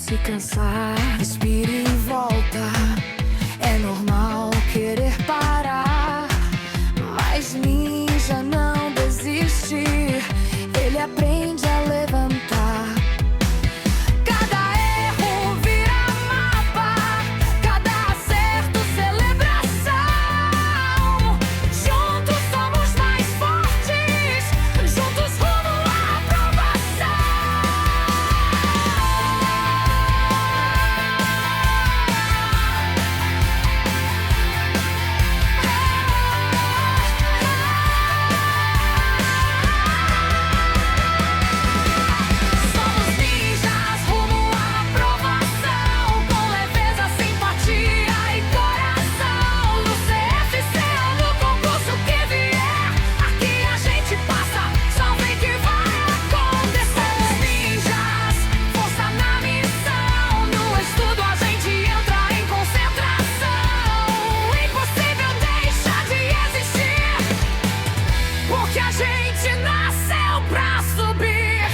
se cansar, respire e volta. É normal querer parar, mas ninja não desiste. Ele aprende a levantar. Cada erro vira mapa, cada acerto celebração. Juntos somos mais fortes, juntos rumo à aprovação. Somos ninjas rumo à aprovação, com leveza, simpatia e coração. No CFC ou no concurso que vier, aqui a gente passa, só vem que vai acontecer. Somos ninjas, força na missão. No estudo a gente entra em concentração. Impossível deixa de existir, porque a gente nasceu pra subir.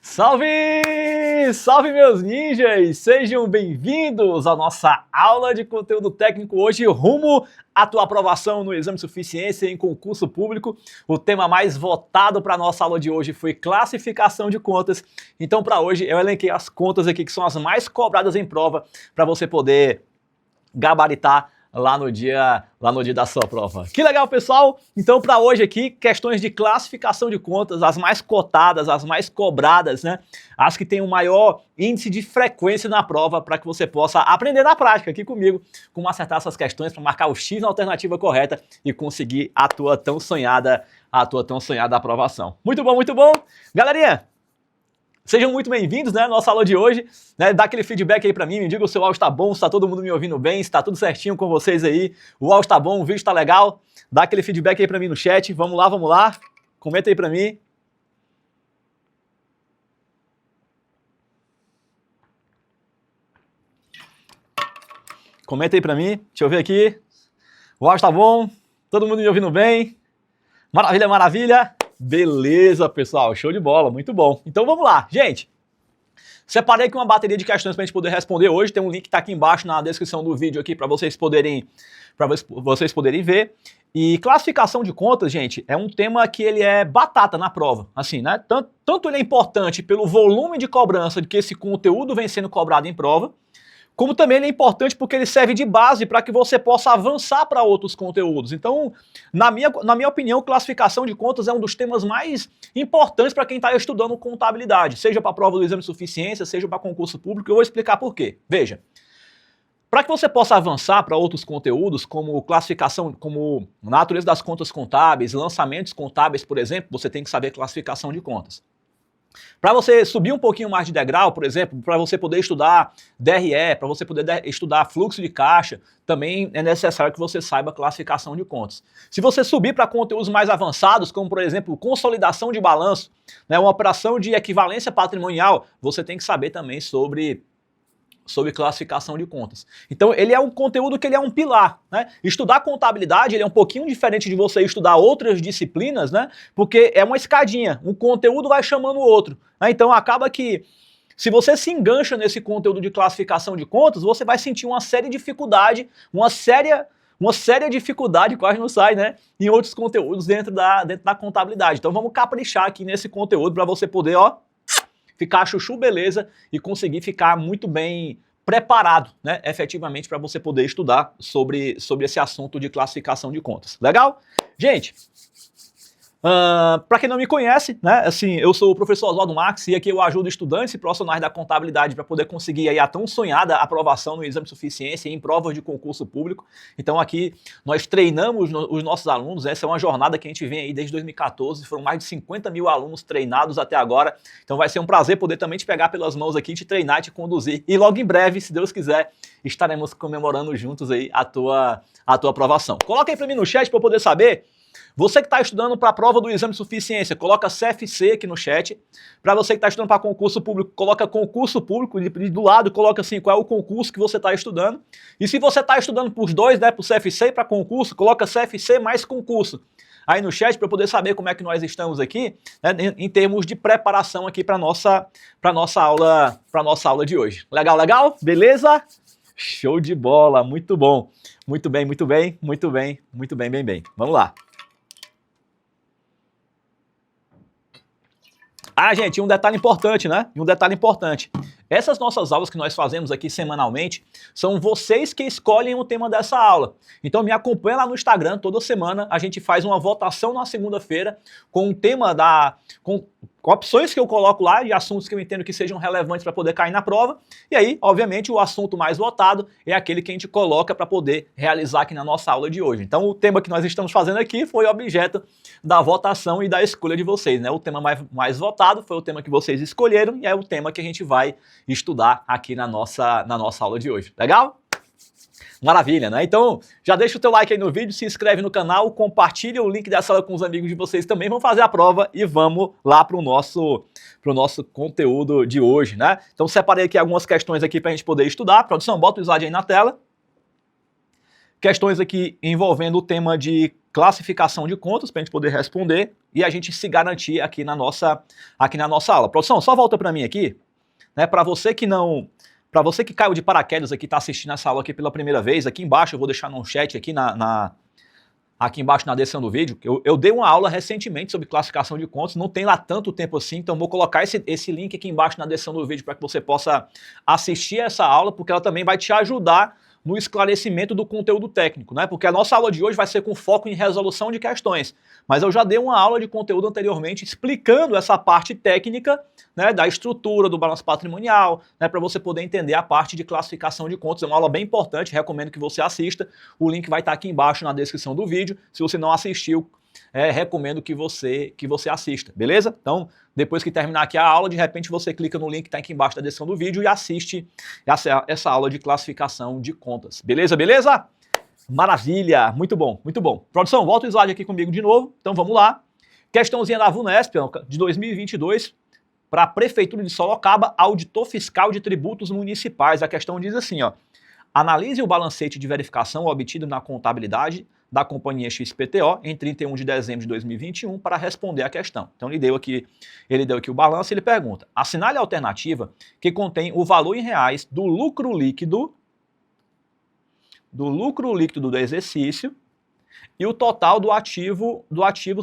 Salve! Salve, meus ninjas! Sejam bem-vindos à nossa aula de conteúdo técnico hoje rumo à tua aprovação no Exame de Suficiência em concurso público. O tema mais votado para a nossa aula de hoje foi classificação de contas. Então, para hoje, eu elenquei as contas aqui que são as mais cobradas em prova para você poder gabaritar lá no dia da sua prova. Que legal, pessoal! Então, para hoje aqui, questões de classificação de contas, as mais cotadas, as mais cobradas, né? As que têm o maior índice de frequência na prova, para que você possa aprender na prática aqui comigo, como acertar essas questões, para marcar o X na alternativa correta e conseguir a tua tão sonhada aprovação. Muito bom, muito bom! Galerinha, sejam muito bem-vindos, né, à nossa aula de hoje, né, dá aquele feedback aí pra mim, me diga se o áudio tá bom, se tá todo mundo me ouvindo bem, se tá tudo certinho com vocês aí, o áudio tá bom, o vídeo tá legal, dá aquele feedback aí pra mim no chat, vamos lá, comenta aí pra mim. Comenta aí pra mim, deixa eu ver aqui, o áudio tá bom, todo mundo me ouvindo bem, maravilha, maravilha. Beleza, pessoal, show de bola, muito bom. Então vamos lá, gente. Separei aqui uma bateria de questões para a gente poder responder hoje. Tem um link que está aqui embaixo na descrição do vídeo aqui para vocês poderem ver. E classificação de contas, gente, é um tema que ele é batata na prova, assim, né? Tanto ele é importante pelo volume de cobrança de que esse conteúdo vem sendo cobrado em prova, como também ele é importante porque ele serve de base para que você possa avançar para outros conteúdos. Então, na minha opinião, classificação de contas é um dos temas mais importantes para quem está estudando contabilidade, seja para a prova do Exame de Suficiência, seja para concurso público. Eu vou explicar por quê. Veja, para que você possa avançar para outros conteúdos, como classificação, como natureza das contas contábeis, lançamentos contábeis, por exemplo, você tem que saber classificação de contas. Para você subir um pouquinho mais de degrau, por exemplo, para você poder estudar DRE, para você poder estudar fluxo de caixa, também é necessário que você saiba classificação de contas. Se você subir para conteúdos mais avançados, como por exemplo consolidação de balanço, né, uma operação de equivalência patrimonial, você tem que saber também sobre classificação de contas. Então ele é um conteúdo que ele é um pilar, né? Estudar contabilidade ele é um pouquinho diferente de você estudar outras disciplinas, né? Porque é uma escadinha, um conteúdo vai chamando o outro, né? Então acaba que se você se engancha nesse conteúdo de classificação de contas, você vai sentir uma séria dificuldade, uma séria dificuldade, quase não sai, né? Em outros conteúdos dentro da contabilidade. Então vamos caprichar aqui nesse conteúdo para você poder, ó, ficar chuchu beleza e conseguir ficar muito bem preparado, né, efetivamente para você poder estudar sobre esse assunto de classificação de contas. Legal? Gente, para quem não me conhece, né, assim, eu sou o professor Oswaldo Max e aqui eu ajudo estudantes e profissionais da contabilidade para poder conseguir aí a tão sonhada aprovação no Exame de Suficiência e em provas de concurso público. Então aqui nós treinamos os nossos alunos, essa é uma jornada que a gente vem aí desde 2014, foram mais de 50 mil alunos treinados até agora, então vai ser um prazer poder também te pegar pelas mãos aqui, te treinar, te conduzir e logo em breve, se Deus quiser, estaremos comemorando juntos aí a tua aprovação. Coloca aí para mim no chat para eu poder saber. Você que está estudando para a prova do Exame de Suficiência, coloca CFC aqui no chat. Para você que está estudando para concurso público, coloca concurso público, e do lado coloca assim qual é o concurso que você está estudando. E se você está estudando para os dois, né, para o CFC e para concurso, coloca CFC mais concurso. aí no chat para eu poder saber como é que nós estamos aqui, né, em termos de preparação aqui para nossa aula de hoje. Legal, legal? Beleza? Show de bola, muito bom. Muito bem, muito bem, muito bem, muito bem, bem, bem. Vamos lá. Ah, gente, um detalhe importante, né? Um detalhe importante. Essas nossas aulas que nós fazemos aqui semanalmente, são vocês que escolhem o tema dessa aula. Então me acompanha lá no Instagram, toda semana a gente faz uma votação na segunda-feira com o tema com opções que eu coloco lá de assuntos que eu entendo que sejam relevantes para poder cair na prova. E aí, obviamente, o assunto mais votado é aquele que a gente coloca para poder realizar aqui na nossa aula de hoje. Então o tema que nós estamos fazendo aqui foi objeto da votação e da escolha de vocês, né? O tema mais votado foi o tema que vocês escolheram e é o tema que a gente vai estudar aqui na nossa aula de hoje. Legal? Maravilha, né? Então, já deixa o teu like aí no vídeo, se inscreve no canal, compartilha o link dessa aula com os amigos de vocês também, vamos fazer a prova e vamos lá pro nosso conteúdo de hoje, né? Então, separei aqui algumas questões aqui pra gente poder estudar. Produção, bota o slide aí na tela. Questões aqui envolvendo o tema de classificação de contas pra gente poder responder e a gente se garantir aqui na nossa aula. Produção, só volta pra mim aqui, né? Para você que caiu de paraquedas aqui, está assistindo essa aula aqui pela primeira vez, aqui embaixo eu vou deixar no chat aqui aqui embaixo na descrição do vídeo. Eu dei uma aula recentemente sobre classificação de contas, não tem lá tanto tempo assim, então vou colocar esse link aqui embaixo na descrição do vídeo para que você possa assistir essa aula, porque ela também vai te ajudar no esclarecimento do conteúdo técnico, né? Porque a nossa aula de hoje vai ser com foco em resolução de questões. Mas eu já dei uma aula de conteúdo anteriormente explicando essa parte técnica, né, da estrutura do balanço patrimonial, né, para você poder entender a parte de classificação de contas. É uma aula bem importante, recomendo que você assista. O link vai estar aqui embaixo na descrição do vídeo. Se você não assistiu, recomendo que você assista, beleza? Então, depois que terminar aqui a aula, de repente você clica no link que está aqui embaixo da descrição do vídeo e assiste essa aula de classificação de contas. Beleza, beleza? Maravilha, muito bom, muito bom. Produção, volta o slide aqui comigo de novo, então vamos lá. Questãozinha da VUNESP, de 2022, para a Prefeitura de Sorocaba, auditor fiscal de tributos municipais. A questão diz assim, ó: analise o balancete de verificação obtido na contabilidade da companhia XPTO em 31 de dezembro de 2021 para responder à questão. Então ele deu aqui o balanço e ele pergunta: assinale a alternativa que contém o valor em reais do lucro líquido do exercício e o total do ativo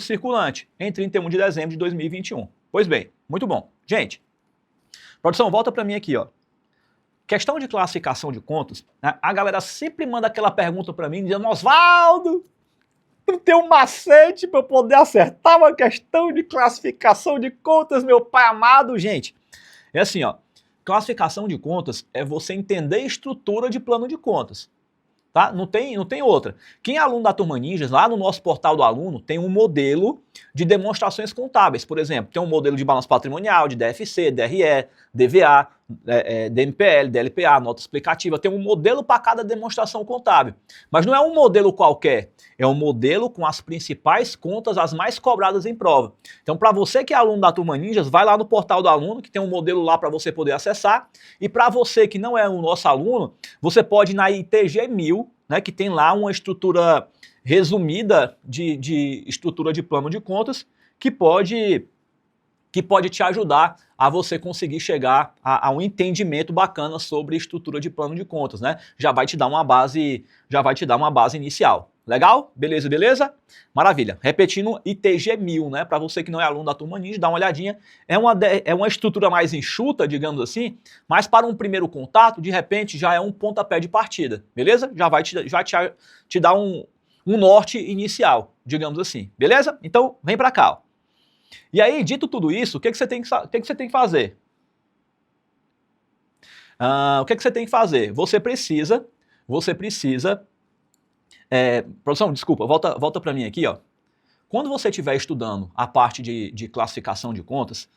circulante em 31 de dezembro de 2021. Pois bem, muito bom. Gente, produção, volta para mim aqui, ó. Questão de classificação de contas, né? A galera sempre manda aquela pergunta para mim dizendo: Oswaldo, não tem um macete para eu poder acertar uma questão de classificação de contas, meu pai amado? Gente, é assim, ó. Classificação de contas é você entender a estrutura de plano de contas. Tá? Não tem outra. Quem é aluno da Turma Ninjas, lá no nosso portal do aluno, tem um modelo de demonstrações contábeis. Por exemplo, tem um modelo de balanço patrimonial, de DFC, DRE, DVA, DMPL, DLPA, nota explicativa. Tem um modelo para cada demonstração contábil. Mas não é um modelo qualquer. É um modelo com as principais contas, as mais cobradas em prova. Então, para você que é aluno da Turma Ninjas, vai lá no portal do aluno, que tem um modelo lá para você poder acessar. E para você que não é o nosso aluno, você pode ir na ITG 1000, né, que tem lá uma estrutura resumida de estrutura de plano de contas, que pode te ajudar a você conseguir chegar a um entendimento bacana sobre estrutura de plano de contas, né? Já vai te dar uma base inicial. Legal? Beleza, beleza? Maravilha. Repetindo, ITG 1000, né? Para você que não é aluno da Turma Ninja, dá uma olhadinha. É uma estrutura mais enxuta, digamos assim, mas para um primeiro contato, de repente, já é um pontapé de partida, beleza? Já vai te dar um norte inicial, digamos assim, beleza? Então, vem para cá, ó. E aí, dito tudo isso, o que você tem que fazer? O que você tem que fazer? Você precisa... produção, desculpa, volta para mim aqui, ó. Quando você estiver estudando a parte de classificação de contas,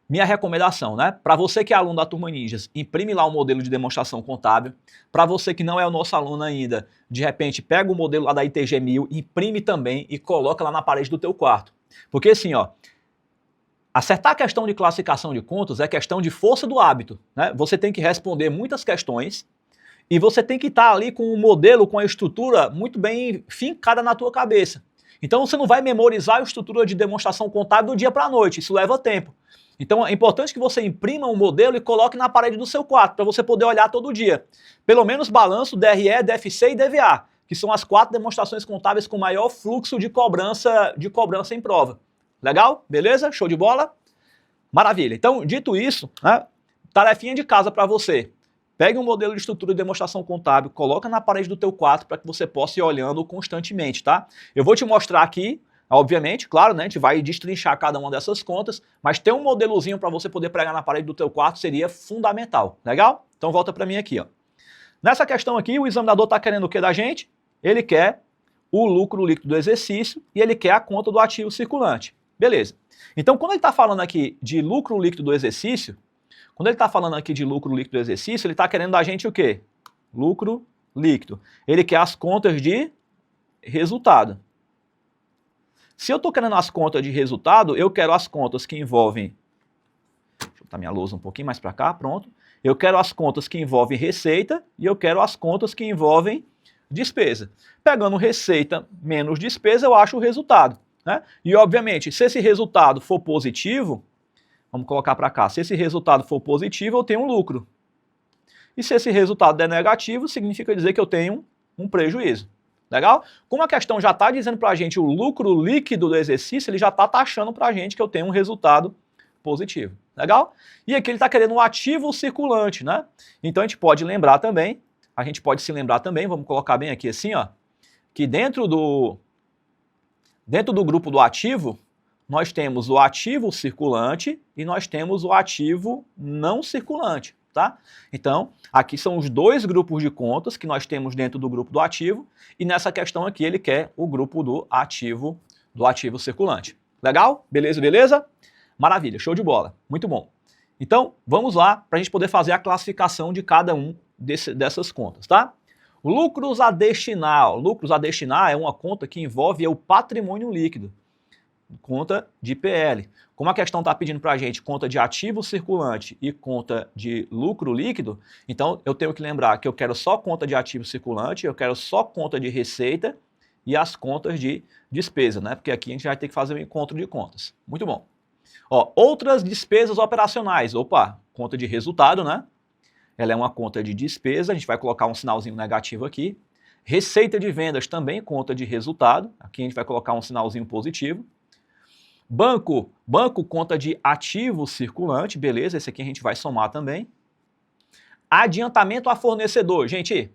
minha recomendação, né? Para você que é aluno da Turma Ninjas, imprime lá o modelo de demonstração contábil. Para você que não é o nosso aluno ainda, de repente pega o modelo lá da ITG 1000, imprime também e coloca lá na parede do teu quarto. Porque assim, ó, acertar a questão de classificação de contas é questão de força do hábito, né? Você tem que responder muitas questões e você tem que estar ali com o modelo, com a estrutura muito bem fincada na tua cabeça. Então você não vai memorizar a estrutura de demonstração contábil do dia para a noite, isso leva tempo. Então é importante que você imprima um modelo e coloque na parede do seu quarto, para você poder olhar todo dia. Pelo menos balanço, DRE, DFC e DVA, que são as 4 demonstrações contábeis com maior fluxo de cobrança em prova. Legal? Beleza? Show de bola? Maravilha. Então, dito isso, né, tarefinha de casa para você. Pegue um modelo de estrutura de demonstração contábil, coloca na parede do teu quarto para que você possa ir olhando constantemente, tá? Eu vou te mostrar aqui, obviamente, claro, né, a gente vai destrinchar cada uma dessas contas, mas ter um modelozinho para você poder pregar na parede do teu quarto seria fundamental, legal? Então volta para mim aqui, ó. Nessa questão aqui, o examinador está querendo o que da gente? Ele quer o lucro líquido do exercício e ele quer a conta do ativo circulante. Beleza. Então, quando ele está falando aqui de lucro líquido do exercício, ele está querendo da gente o quê? Lucro líquido. Ele quer as contas de resultado. Se eu estou querendo as contas de resultado, eu quero as contas que envolvem... Deixa eu botar minha lousa um pouquinho mais para cá, pronto. Eu quero as contas que envolvem receita e eu quero as contas que envolvem despesa. Pegando receita menos despesa, eu acho o resultado, né? E, obviamente, se esse resultado for positivo, vamos colocar para cá, se esse resultado for positivo, eu tenho um lucro. E se esse resultado é negativo, significa dizer que eu tenho um prejuízo. Legal? Como a questão já está dizendo para a gente o lucro líquido do exercício, ele já está taxando para a gente que eu tenho um resultado positivo. Legal? E aqui ele está querendo um ativo circulante, né? Então a gente pode se lembrar também, vamos colocar bem aqui assim, ó, que dentro do grupo do ativo, nós temos o ativo circulante e nós temos o ativo não circulante, tá? Então, aqui são os 2 grupos de contas que nós temos dentro do grupo do ativo e nessa questão aqui ele quer o grupo do ativo circulante. Legal? Beleza, beleza? Maravilha, show de bola, muito bom. Então, vamos lá para a gente poder fazer a classificação de cada um dessas contas, tá? Lucros a destinar. Lucros a destinar é uma conta que envolve o patrimônio líquido, conta de PL. Como a questão está pedindo para a gente conta de ativo circulante e conta de lucro líquido, então eu tenho que lembrar que eu quero só conta de ativo circulante, eu quero só conta de receita e as contas de despesa, né? Porque aqui a gente vai ter que fazer um encontro de contas. Muito bom. Ó, outras despesas operacionais. Opa, conta de resultado, né? Ela é uma conta de despesa, a gente vai colocar um sinalzinho negativo aqui. Receita de vendas também conta de resultado, aqui a gente vai colocar um sinalzinho positivo. Banco, conta de ativo circulante, beleza, esse aqui a gente vai somar também. Adiantamento a fornecedor, gente,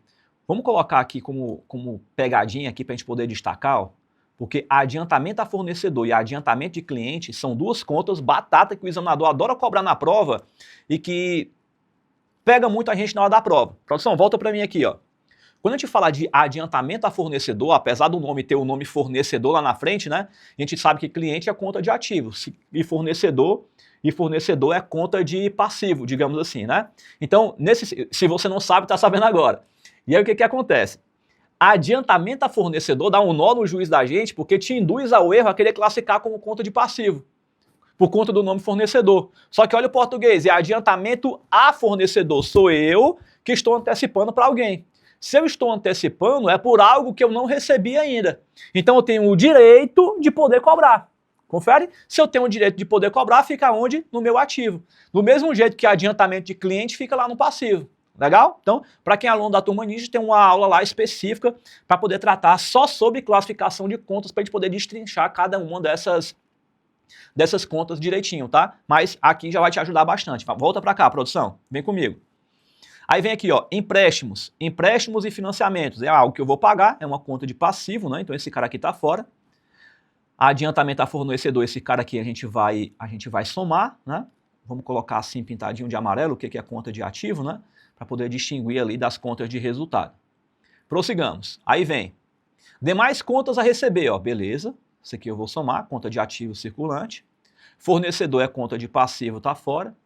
vamos colocar aqui como pegadinha aqui para a gente poder destacar, ó, porque adiantamento a fornecedor e adiantamento de cliente são 2 contas batata que o examinador adora cobrar na prova e que pega muito a gente na hora da prova. Produção, volta para mim aqui, ó. Quando a gente fala de adiantamento a fornecedor, apesar do nome ter o nome fornecedor lá na frente, né? A gente sabe que cliente é conta de ativo e fornecedor é conta de passivo, digamos assim, né? Então, se você não sabe, está sabendo agora. E aí o que acontece? Adiantamento a fornecedor dá um nó no juiz da gente porque te induz ao erro a querer classificar como conta de passivo, por conta do nome fornecedor. Só que olha o português, é adiantamento a fornecedor, sou eu que estou antecipando para alguém. Se eu estou antecipando, é por algo que eu não recebi ainda. Então eu tenho o direito de poder cobrar. Confere? Se eu tenho o direito de poder cobrar, fica onde? No meu ativo. Do mesmo jeito que adiantamento de cliente fica lá no passivo. Legal? Então, para quem é aluno da turma Ninja, tem uma aula lá específica para poder tratar só sobre classificação de contas, para a gente poder destrinchar cada uma dessas contas direitinho, tá? Mas aqui já vai te ajudar bastante. Volta para cá, produção. Vem comigo. Aí vem aqui, ó, empréstimos. Empréstimos e financiamentos. É algo que eu vou pagar, é uma conta de passivo, né? Então esse cara aqui está fora. Adiantamento a fornecedor, esse cara aqui a gente vai somar, né? Vamos colocar assim pintadinho de amarelo, o que é conta de ativo, né? Para poder distinguir ali das contas de resultado. Prossigamos. Aí vem demais contas a receber, ó, beleza. Isso aqui eu vou somar, conta de ativo circulante. Fornecedor é conta de passivo, tá fora.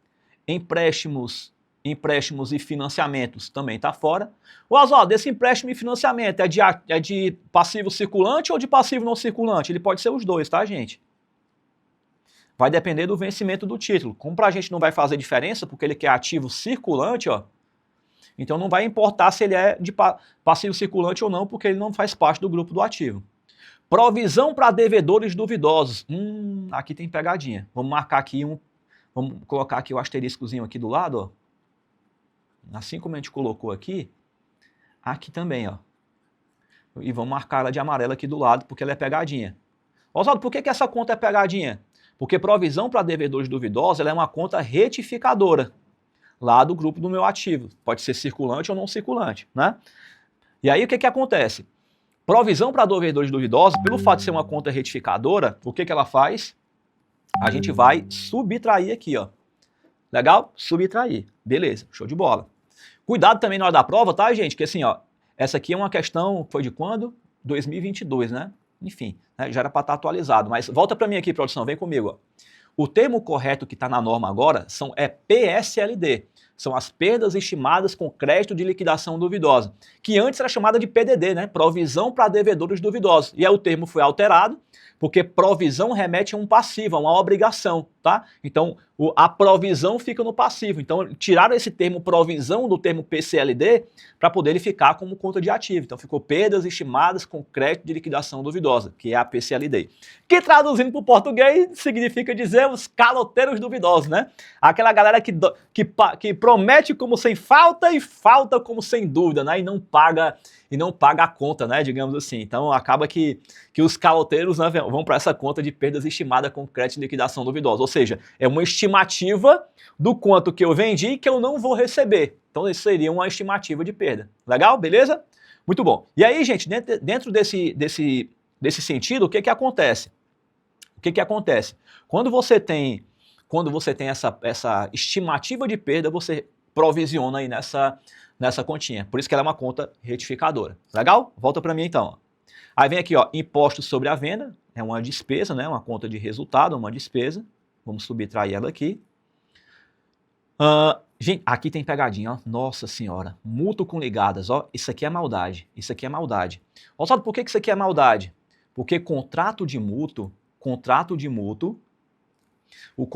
Empréstimos e financiamentos também tá fora. Mas, ó, desse empréstimo e financiamento é de passivo circulante ou de passivo não circulante? Ele pode ser os dois, tá, gente? Vai depender do vencimento do título. Como pra gente não vai fazer diferença, porque ele quer ativo circulante, ó, então não vai importar se ele é de passivo circulante ou não, porque ele não faz parte do grupo do ativo. Provisão para devedores duvidosos. Aqui tem pegadinha. Vamos marcar aqui vamos colocar aqui o asteriscozinho aqui do lado, ó. Assim como a gente colocou aqui também, ó. E vamos marcar ela de amarelo aqui do lado, porque ela é pegadinha. Oswaldo, por que essa conta é pegadinha? Porque provisão para devedores duvidosos, ela é uma conta retificadora, lá do grupo do meu ativo. Pode ser circulante ou não circulante, né? E aí o que acontece? Provisão para devedores duvidosos, pelo fato de ser uma conta retificadora, o que ela faz? A gente vai subtrair aqui, ó. Legal? Subtrair. Beleza, show de bola. Cuidado também na hora da prova, tá, gente? Que assim, ó, essa aqui é uma questão, foi de quando? 2022, né? Enfim, né? Já era para estar atualizado. Mas volta para mim aqui, produção, vem comigo, ó. O termo correto que está na norma agora é PSLD. São as perdas estimadas com crédito de liquidação duvidosa, que antes era chamada de PDD, né? Provisão para devedores duvidosos. E aí o termo foi alterado, porque provisão remete a um passivo, a uma obrigação, tá? Então, a provisão fica no passivo. Então, tiraram esse termo provisão do termo PCLD para poder ele ficar como conta de ativo. Então, ficou perdas estimadas com crédito de liquidação duvidosa, que é a PCLD. Que traduzindo para o português significa dizer os caloteiros duvidosos, né? Aquela galera que promete como sem falta e falta como sem dúvida, né? E não paga a conta, né? Digamos assim. Então, acaba que os caloteiros, né, vão para essa conta de perdas estimada com crédito de liquidação duvidosa. Ou seja, é uma estimativa do quanto que eu vendi que eu não vou receber. Então, isso seria uma estimativa de perda. Legal? Beleza? Muito bom. E aí, gente, dentro desse sentido, o que acontece? O que acontece? Quando você tem essa estimativa de perda, você provisiona aí nessa continha. Por isso que ela é uma conta retificadora. Legal? Volta para mim então. Aí vem aqui, ó, impostos sobre a venda, é uma despesa, né? Uma conta de resultado, uma despesa. Vamos subtrair ela aqui. Gente, aqui tem pegadinha, ó. Nossa senhora. Mútuo com ligadas, ó. Isso aqui é maldade. Isso aqui é maldade. Ó, sabe por que isso aqui é maldade? Porque o contrato de mútuo, o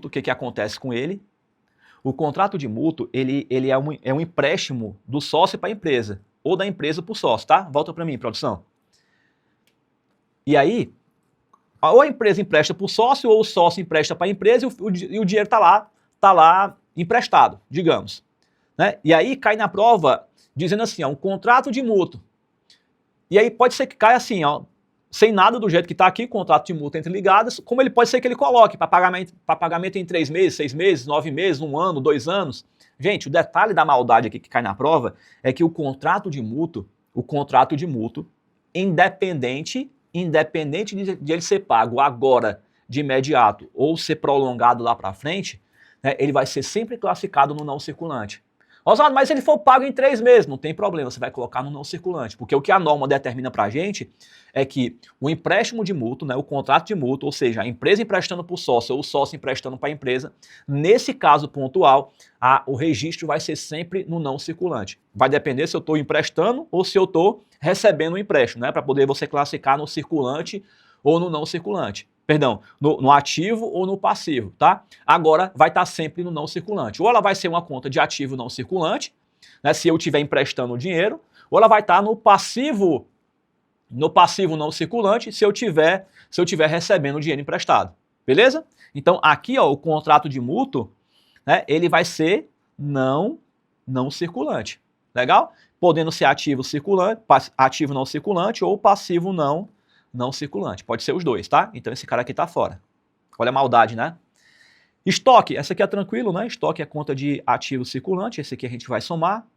que acontece com ele? O contrato de mútuo, ele é um empréstimo do sócio para a empresa, ou da empresa para o sócio, tá? Volta para mim, produção. E aí, ou a empresa empresta para o sócio, ou o sócio empresta para a empresa e o dinheiro tá lá emprestado, digamos. Né? E aí cai na prova dizendo assim, ó, um contrato de mútuo. E aí pode ser que caia assim, ó, sem nada do jeito que está aqui, contrato de mútuo entre ligadas, como ele pode ser que ele coloque para pagamento em 3 meses, 6 meses, 9 meses, 1 ano, 2 anos. Gente, o detalhe da maldade aqui que cai na prova é que o contrato de mútuo, independente de ele ser pago agora de imediato ou ser prolongado lá para frente, né, ele vai ser sempre classificado no não circulante. Oswaldo, mas se ele for pago em 3 meses, não tem problema, você vai colocar no não circulante, porque o que a norma determina para a gente é que o empréstimo de mútuo, né, o contrato de mútuo, ou seja, a empresa emprestando para o sócio ou o sócio emprestando para a empresa, nesse caso pontual, o registro vai ser sempre no não circulante. Vai depender se eu estou emprestando ou se eu estou recebendo o empréstimo, né, para poder você classificar no circulante ou no não circulante. Perdão, no ativo ou no passivo, tá? Agora vai estar sempre no não circulante. Ou ela vai ser uma conta de ativo não circulante, né, se eu estiver emprestando o dinheiro, ou ela vai estar no passivo não circulante, se eu tiver recebendo o dinheiro emprestado. Beleza? Então aqui, ó, o contrato de mútuo, né, ele vai ser não circulante. Legal? Podendo ser ativo circulante, ativo não circulante ou passivo não circulante. Pode ser os dois, tá? Então esse cara aqui tá fora. Olha a maldade, né? Estoque, essa aqui é tranquilo, né? Estoque é conta de ativo circulante, esse aqui a gente vai somar.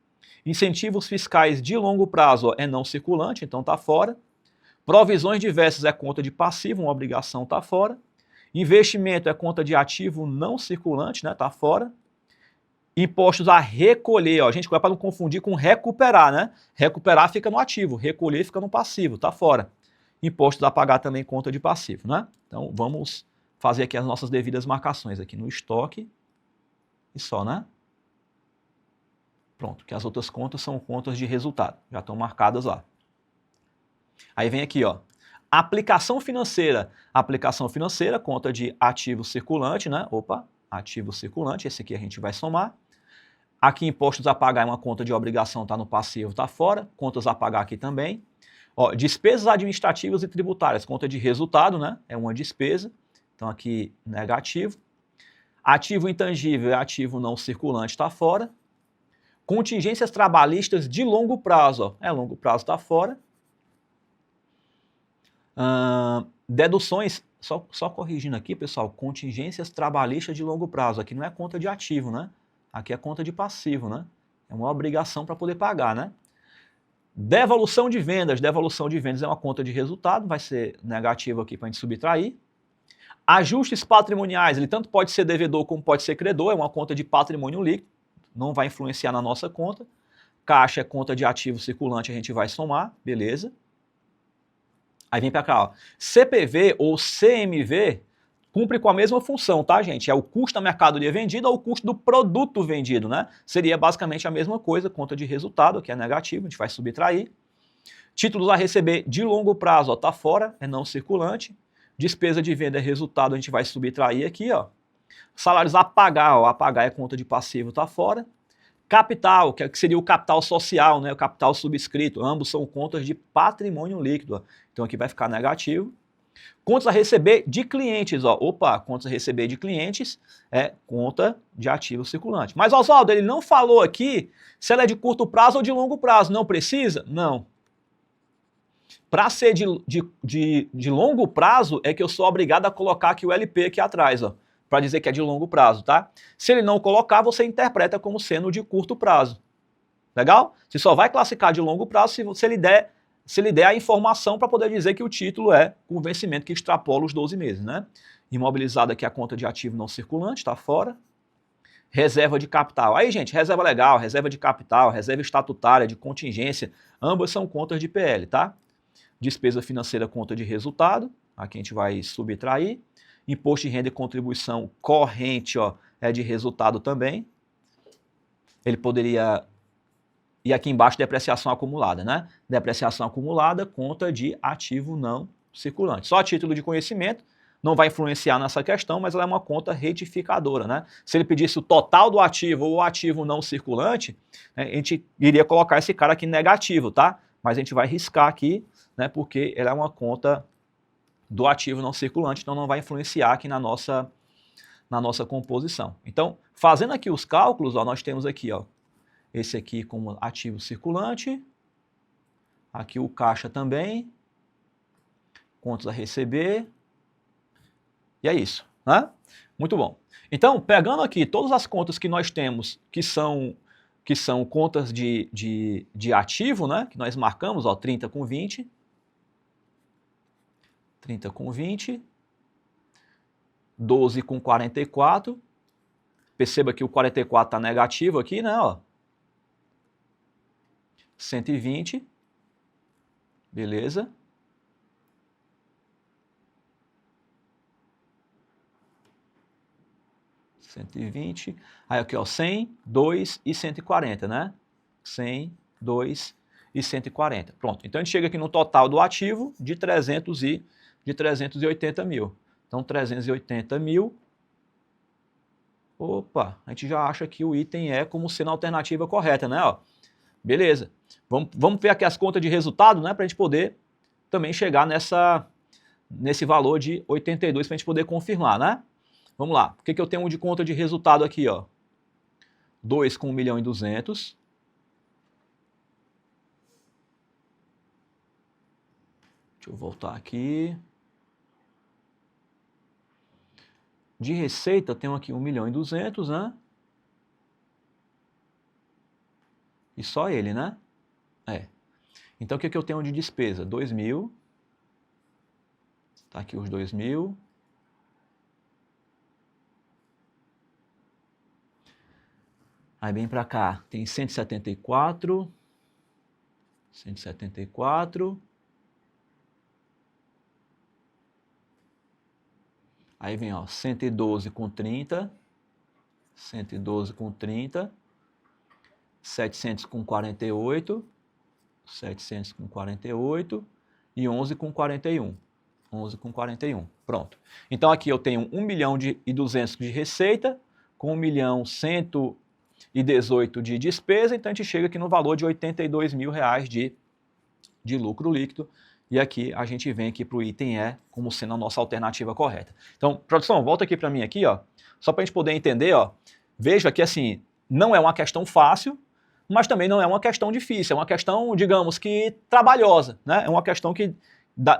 Incentivos fiscais de longo prazo, ó, é não circulante, então tá fora. Provisões diversas é conta de passivo, uma obrigação tá fora. Investimento é conta de ativo não circulante, né? Tá fora. Impostos a recolher, ó, gente, para não confundir com recuperar, né? Recuperar fica no ativo, recolher fica no passivo, tá fora. Impostos a pagar também conta de passivo, né? Então vamos fazer aqui as nossas devidas marcações aqui no estoque e só, né? Pronto, que as outras contas são contas de resultado, já estão marcadas lá. Aí vem aqui, ó, aplicação financeira, conta de ativo circulante, né? Opa, ativo circulante, esse aqui a gente vai somar. Aqui impostos a pagar é uma conta de obrigação, tá no passivo, tá fora, contas a pagar aqui também. Ó, despesas administrativas e tributárias, conta de resultado, né? É uma despesa. Então aqui negativo. Ativo intangível é ativo não circulante, está fora. Contingências trabalhistas de longo prazo, ó, longo prazo está fora. Deduções, só corrigindo aqui, pessoal, contingências trabalhistas de longo prazo. Aqui não é conta de ativo, né? Aqui é conta de passivo, né? É uma obrigação para poder pagar, né? Devolução de vendas é uma conta de resultado, vai ser negativo aqui para a gente subtrair. Ajustes patrimoniais, ele tanto pode ser devedor como pode ser credor, é uma conta de patrimônio líquido, não vai influenciar na nossa conta. Caixa é conta de ativo circulante, a gente vai somar, beleza. Aí vem para cá, ó. CPV ou CMV cumpre com a mesma função, tá, gente? É o custo da mercadoria vendida ou o custo do produto vendido, né? Seria basicamente a mesma coisa, conta de resultado, que é negativo, a gente vai subtrair. Títulos a receber de longo prazo, ó, tá fora, é não circulante. Despesa de venda é resultado, a gente vai subtrair aqui, ó. Salários a pagar, ó, a pagar é conta de passivo, tá fora. Capital, que seria o capital social, né? O capital subscrito, ambos são contas de patrimônio líquido, ó. Então aqui vai ficar negativo. Contas a receber de clientes, ó. Opa, contas a receber de clientes é conta de ativo circulante. Mas, Oswaldo, ele não falou aqui se ela é de curto prazo ou de longo prazo. Não precisa? Não. Para ser de longo prazo, é que eu sou obrigado a colocar aqui o LP aqui atrás, ó, para dizer que é de longo prazo, tá? Se ele não colocar, você interpreta como sendo de curto prazo. Legal? Você só vai classificar de longo prazo se ele der a informação para poder dizer que o título é com vencimento que extrapola os 12 meses, né? Imobilizado aqui a conta de ativo não circulante, está fora. Reserva de capital. Aí, gente, reserva legal, reserva de capital, reserva estatutária, de contingência, ambas são contas de PL, tá? Despesa financeira, conta de resultado, aqui a gente vai subtrair. Imposto de renda e contribuição corrente, ó, é de resultado também. Ele poderia... E aqui embaixo, depreciação acumulada, né? Depreciação acumulada, conta de ativo não circulante. Só a título de conhecimento, não vai influenciar nessa questão, mas ela é uma conta retificadora, né? Se ele pedisse o total do ativo ou o ativo não circulante, né, a gente iria colocar esse cara aqui negativo, tá? Mas a gente vai riscar aqui, né? Porque ela é uma conta do ativo não circulante, então não vai influenciar aqui na nossa composição. Então, fazendo aqui os cálculos, ó, nós temos aqui, ó, esse aqui como ativo circulante, aqui o caixa também, contas a receber, e é isso, né? Muito bom. Então, pegando aqui todas as contas que nós temos, que são contas de ativo, né? Que nós marcamos, ó, 30 com 20, 30 com 20, 12 com 44, perceba que o 44 está negativo aqui, né? Ó. 120, beleza. $120, aí aqui ó, 100, 2 e 140, né? 100, 2 e 140. Pronto, então a gente chega aqui no total do ativo de 380 mil. Então 380 mil, opa, a gente já acha que o item é como sendo a alternativa correta, né? Ó, beleza, vamos ver aqui as contas de resultado, né? Para a gente poder também chegar nesse valor de 82 para a gente poder confirmar, né? Vamos lá, o que eu tenho de conta de resultado aqui, ó? 2 com 1.200.000. Deixa eu voltar aqui. De receita, eu tenho aqui 1.200.000, né? E só ele, né? É. Então, o que eu tenho de despesa? 2.000. Tá aqui os 2.000. Aí vem para cá, tem 174, 174. Aí vem, ó, 112 com 30, 112 com 30, 700 com 48, 700 com 48 e 11 com 41. 11 com 41. Pronto. Então aqui eu tenho 1.200.000 de receita com 1.118.000 de despesa, então a gente chega aqui no valor de R$ 82.000 de lucro líquido. E aqui a gente vem aqui para o item E como sendo a nossa alternativa correta. Então, produção, volta aqui para mim aqui, ó, só para a gente poder entender, ó. Veja que assim, não é uma questão fácil, mas também não é uma questão difícil, é uma questão, digamos que trabalhosa, né? É uma questão que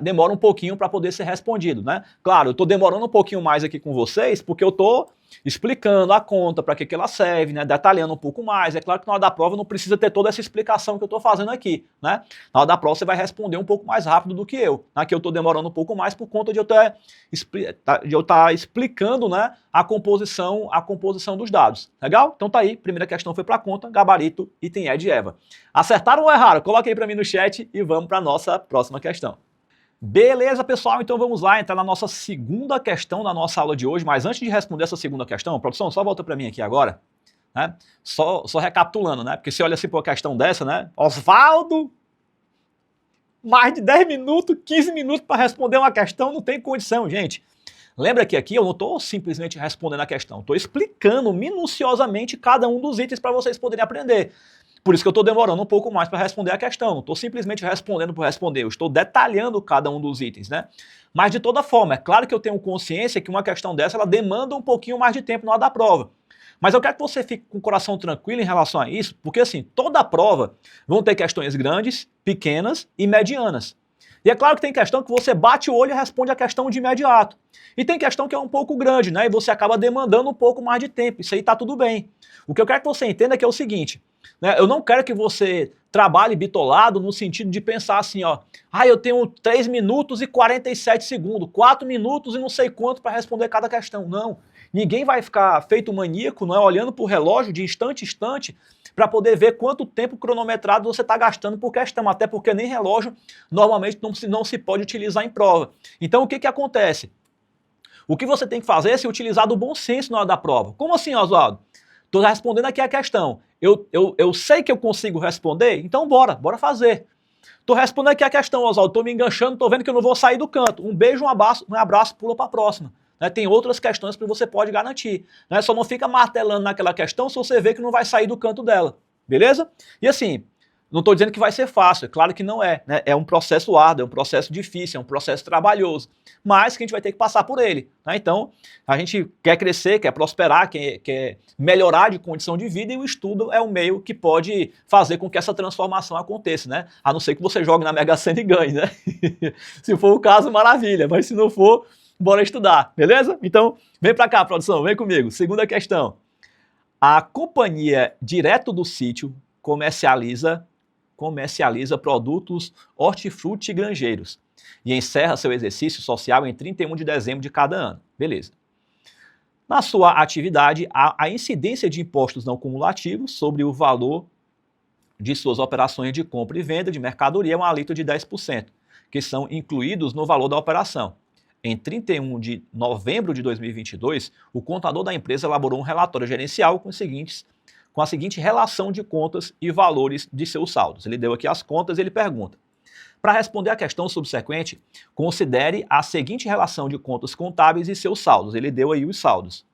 demora um pouquinho para poder ser respondido, né? Claro, eu estou demorando um pouquinho mais aqui com vocês, porque eu estou explicando a conta, para que ela serve, né? Detalhando um pouco mais. É claro que na hora da prova não precisa ter toda essa explicação que eu estou fazendo aqui, né? Na hora da prova você vai responder um pouco mais rápido do que eu. Aqui eu estou demorando um pouco mais por conta de eu estar explicando, né, a composição dos dados. Legal? Então tá aí, primeira questão foi para conta, gabarito, item E de Eva. Acertaram ou erraram? Coloque aí para mim no chat e vamos para a nossa próxima questão. Beleza, pessoal, então vamos lá entrar na nossa segunda questão da nossa aula de hoje, mas antes de responder essa segunda questão, produção, só volta para mim aqui agora, né? Só recapitulando, né? Porque você olha assim para uma questão dessa, né? Osvaldo, mais de 10 minutos, 15 minutos para responder uma questão, não tem condição, gente. Lembra que aqui eu não estou simplesmente respondendo a questão, estou explicando minuciosamente cada um dos itens para vocês poderem aprender. Por isso que eu estou demorando um pouco mais para responder a questão. Não estou simplesmente respondendo por responder, eu estou detalhando cada um dos itens, né? Mas de toda forma, é claro que eu tenho consciência que uma questão dessa ela demanda um pouquinho mais de tempo na hora da prova. Mas eu quero que você fique com o coração tranquilo em relação a isso, porque assim, toda prova vão ter questões grandes, pequenas e medianas. E é claro que tem questão que você bate o olho e responde a questão de imediato. E tem questão que é um pouco grande, né? E você acaba demandando um pouco mais de tempo. Isso aí tá tudo bem. O que eu quero que você entenda é que é o seguinte, né? Eu não quero que você trabalhe bitolado no sentido de pensar assim, ó, eu tenho 3 minutos e 47 segundos, 4 minutos e não sei quanto para responder cada questão. Não. Ninguém vai ficar feito maníaco, não é, olhando para o relógio de instante em instante para poder ver quanto tempo cronometrado você está gastando por questão, até porque nem relógio normalmente não se pode utilizar em prova. Então o que acontece? O que você tem que fazer é se utilizar do bom senso na hora da prova. Como assim, Oswaldo? Estou respondendo aqui a questão. Eu sei que eu consigo responder, então bora fazer. Estou respondendo aqui a questão, Oswaldo, estou me enganchando, estou vendo que eu não vou sair do canto. Um beijo, um abraço, pula para a próxima. Né? Tem outras questões que você pode garantir. Né? Só não fica martelando naquela questão se você vê que não vai sair do canto dela. Beleza? E assim, não estou dizendo que vai ser fácil, é claro que não é. Né? É um processo árduo, é um processo difícil, é um processo trabalhoso, mas que a gente vai ter que passar por ele. Né? Então, a gente quer crescer, quer prosperar, quer melhorar de condição de vida e o estudo é o meio que pode fazer com que essa transformação aconteça, né? A não ser que você jogue na Mega Sena e ganhe, né? Se for o caso, maravilha, mas se não for, bora estudar, beleza? Então, vem para cá, produção, vem comigo. Segunda questão. A companhia direto do sítio comercializa produtos hortifrutigranjeiros e encerra seu exercício social em 31 de dezembro de cada ano. Beleza. Na sua atividade, a incidência de impostos não cumulativos sobre o valor de suas operações de compra e venda de mercadoria é um alíquota de 10%, que são incluídos no valor da operação. Em 31 de novembro de 2022, o contador da empresa elaborou um relatório gerencial com a seguinte relação de contas e valores de seus saldos. Ele deu aqui as contas e ele pergunta: para responder à questão subsequente, considere a seguinte relação de contas contábeis e seus saldos. Ele deu aí os saldos.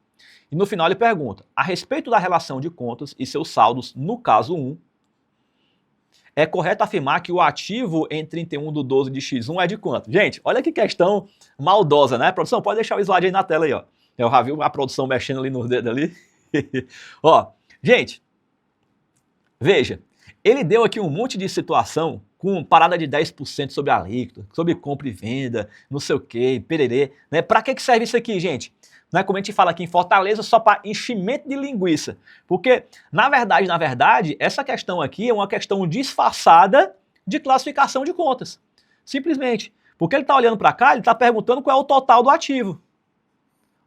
E no final ele pergunta: a respeito da relação de contas e seus saldos, no caso 1, é correto afirmar que o ativo em 31/12 de X1 é de quanto? Gente, olha que questão maldosa, né? Produção, pode deixar o slide aí na tela aí, ó. Eu já vi a produção mexendo ali nos dedos ali. Ó, gente, veja, ele deu aqui um monte de situação com parada de 10% sobre a alíquota, sobre compra e venda, não sei o quê, pererê, né? Para que serve isso aqui, gente? Não é como a gente fala aqui em Fortaleza, só para enchimento de linguiça. Porque, na verdade, essa questão aqui é uma questão disfarçada de classificação de contas. Simplesmente. Porque ele está olhando para cá, ele está perguntando qual é o total do ativo.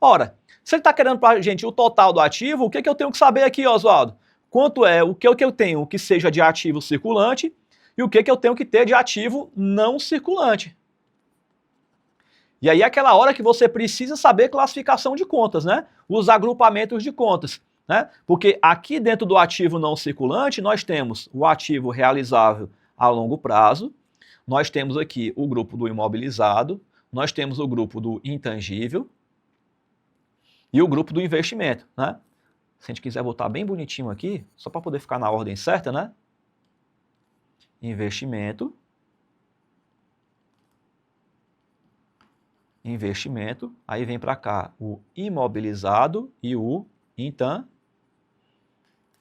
Ora, se ele está querendo para a gente o total do ativo, o que eu tenho que saber aqui, Oswaldo? Quanto é o que eu tenho que seja de ativo circulante e o que eu tenho que ter de ativo não circulante. E aí é aquela hora que você precisa saber classificação de contas, né? Os agrupamentos de contas, né? Porque aqui dentro do ativo não circulante, nós temos o ativo realizável a longo prazo, nós temos aqui o grupo do imobilizado, nós temos o grupo do intangível e o grupo do investimento, né? Se a gente quiser botar bem bonitinho aqui, só para poder ficar na ordem certa, né? Investimento, investimento, aí vem para cá o imobilizado e o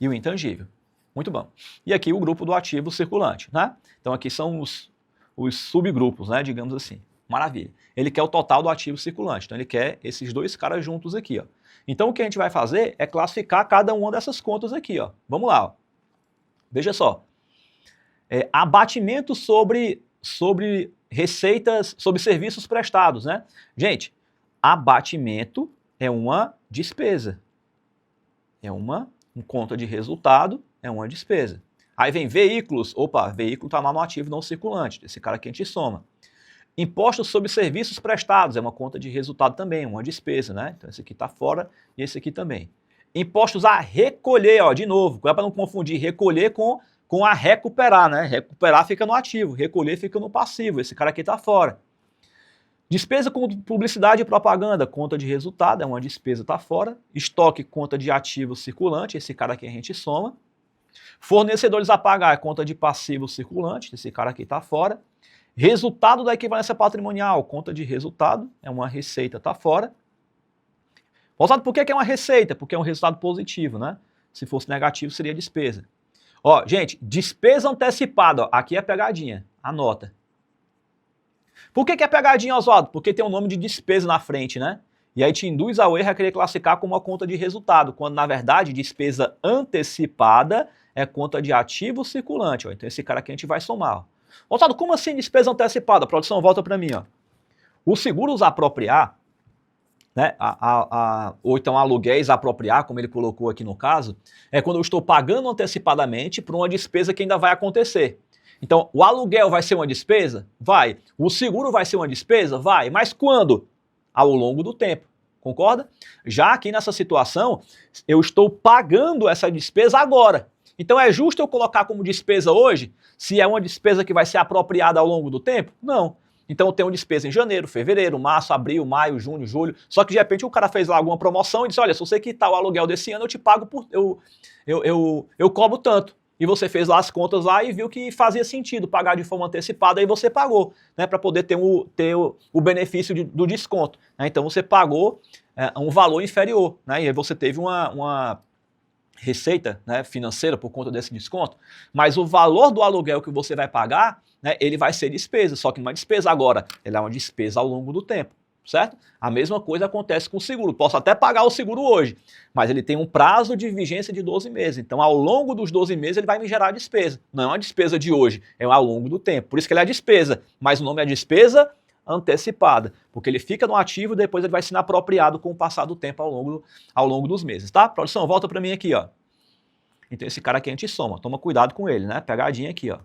intangível. Muito bom. E aqui o grupo do ativo circulante, né? Então aqui são os subgrupos, né, digamos assim. Maravilha. Ele quer o total do ativo circulante, então ele quer esses dois caras juntos aqui, ó. Então o que a gente vai fazer é classificar cada uma dessas contas aqui, ó. Vamos lá, ó. Veja só. Abatimento sobre receitas, sobre serviços prestados, né? Gente, abatimento é uma despesa. É uma conta de resultado, é uma despesa. Aí vem veículos, opa, veículo está lá no ativo não circulante, esse cara aqui a gente soma. Impostos sobre serviços prestados, é uma conta de resultado também, uma despesa, né? Então esse aqui está fora e esse aqui também. Impostos a recolher, ó, de novo, é para não confundir recolher com a recuperar, né? Recuperar fica no ativo, recolher fica no passivo, esse cara aqui está fora. Despesa com publicidade e propaganda, conta de resultado, é uma despesa, está fora. Estoque, conta de ativo circulante, esse cara aqui a gente soma. Fornecedores a pagar, conta de passivo circulante, esse cara aqui está fora. Resultado da equivalência patrimonial, conta de resultado, é uma receita, está fora. Moçada, por que é uma receita? Porque é um resultado positivo, né? Se fosse negativo, seria despesa. Ó, gente, despesa antecipada, ó, aqui é a pegadinha, anota. Por que é pegadinha, Oswaldo? Porque tem um nome de despesa na frente, né? E aí te induz ao erro a querer classificar como uma conta de resultado, quando na verdade despesa antecipada é conta de ativo circulante, ó. Então esse cara aqui a gente vai somar, ó. Oswaldo, como assim despesa antecipada? Produção, volta para mim, ó. O seguros apropriar, né, ou então aluguéis apropriar, como ele colocou aqui no caso, é quando eu estou pagando antecipadamente por uma despesa que ainda vai acontecer. Então, o aluguel vai ser uma despesa? Vai. O seguro vai ser uma despesa? Vai. Mas quando? Ao longo do tempo. Concorda? Já aqui nessa situação, eu estou pagando essa despesa agora. Então, é justo eu colocar como despesa hoje, se é uma despesa que vai ser apropriada ao longo do tempo? Não. Então, eu tenho despesa em janeiro, fevereiro, março, abril, maio, junho, julho. Só que, de repente, o cara fez lá alguma promoção e disse, olha, se você quitar o aluguel desse ano, eu te pago por... Eu cobro tanto. E você fez lá as contas lá e viu que fazia sentido pagar de forma antecipada e você pagou, né, para poder ter o benefício do desconto. Né? Então você pagou um valor inferior, né, e aí você teve uma receita, né, financeira por conta desse desconto, mas o valor do aluguel que você vai pagar, né, ele vai ser despesa, só que não é despesa agora, ele é uma despesa ao longo do tempo. Certo? A mesma coisa acontece com o seguro. Posso até pagar o seguro hoje, mas ele tem um prazo de vigência de 12 meses. Então, ao longo dos 12 meses, ele vai me gerar despesa. Não é uma despesa de hoje, é ao longo do tempo. Por isso que ele é despesa, mas o nome é despesa antecipada, porque ele fica no ativo e depois ele vai sendo apropriado com o passar do tempo ao longo dos meses, tá? Produção, volta para mim aqui, ó. Então, esse cara aqui a gente soma. Toma cuidado com ele, né? Pegadinha aqui, ó.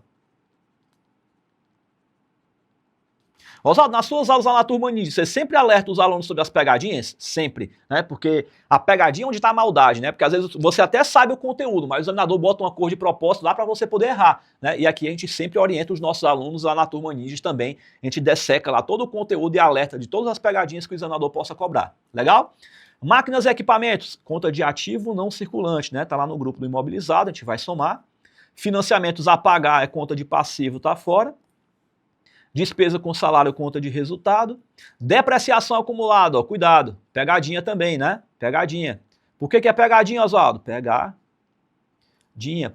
Oswaldo, nas suas aulas lá na turma Ninja, você sempre alerta os alunos sobre as pegadinhas? Sempre, né? Porque a pegadinha é onde está a maldade, né? Porque às vezes você até sabe o conteúdo, mas o examinador bota uma cor de propósito lá para você poder errar, né? E aqui a gente sempre orienta os nossos alunos lá na turma Ninja também. A gente desseca lá todo o conteúdo e alerta de todas as pegadinhas que o examinador possa cobrar. Legal? Máquinas e equipamentos, conta de ativo não circulante, né? Tá lá no grupo do imobilizado, a gente vai somar. Financiamentos a pagar é conta de passivo, tá fora. Despesa com salário, conta de resultado. Depreciação acumulada, ó, cuidado. Pegadinha também, né? Pegadinha. Por que é pegadinha, Oswaldo? Pegadinha.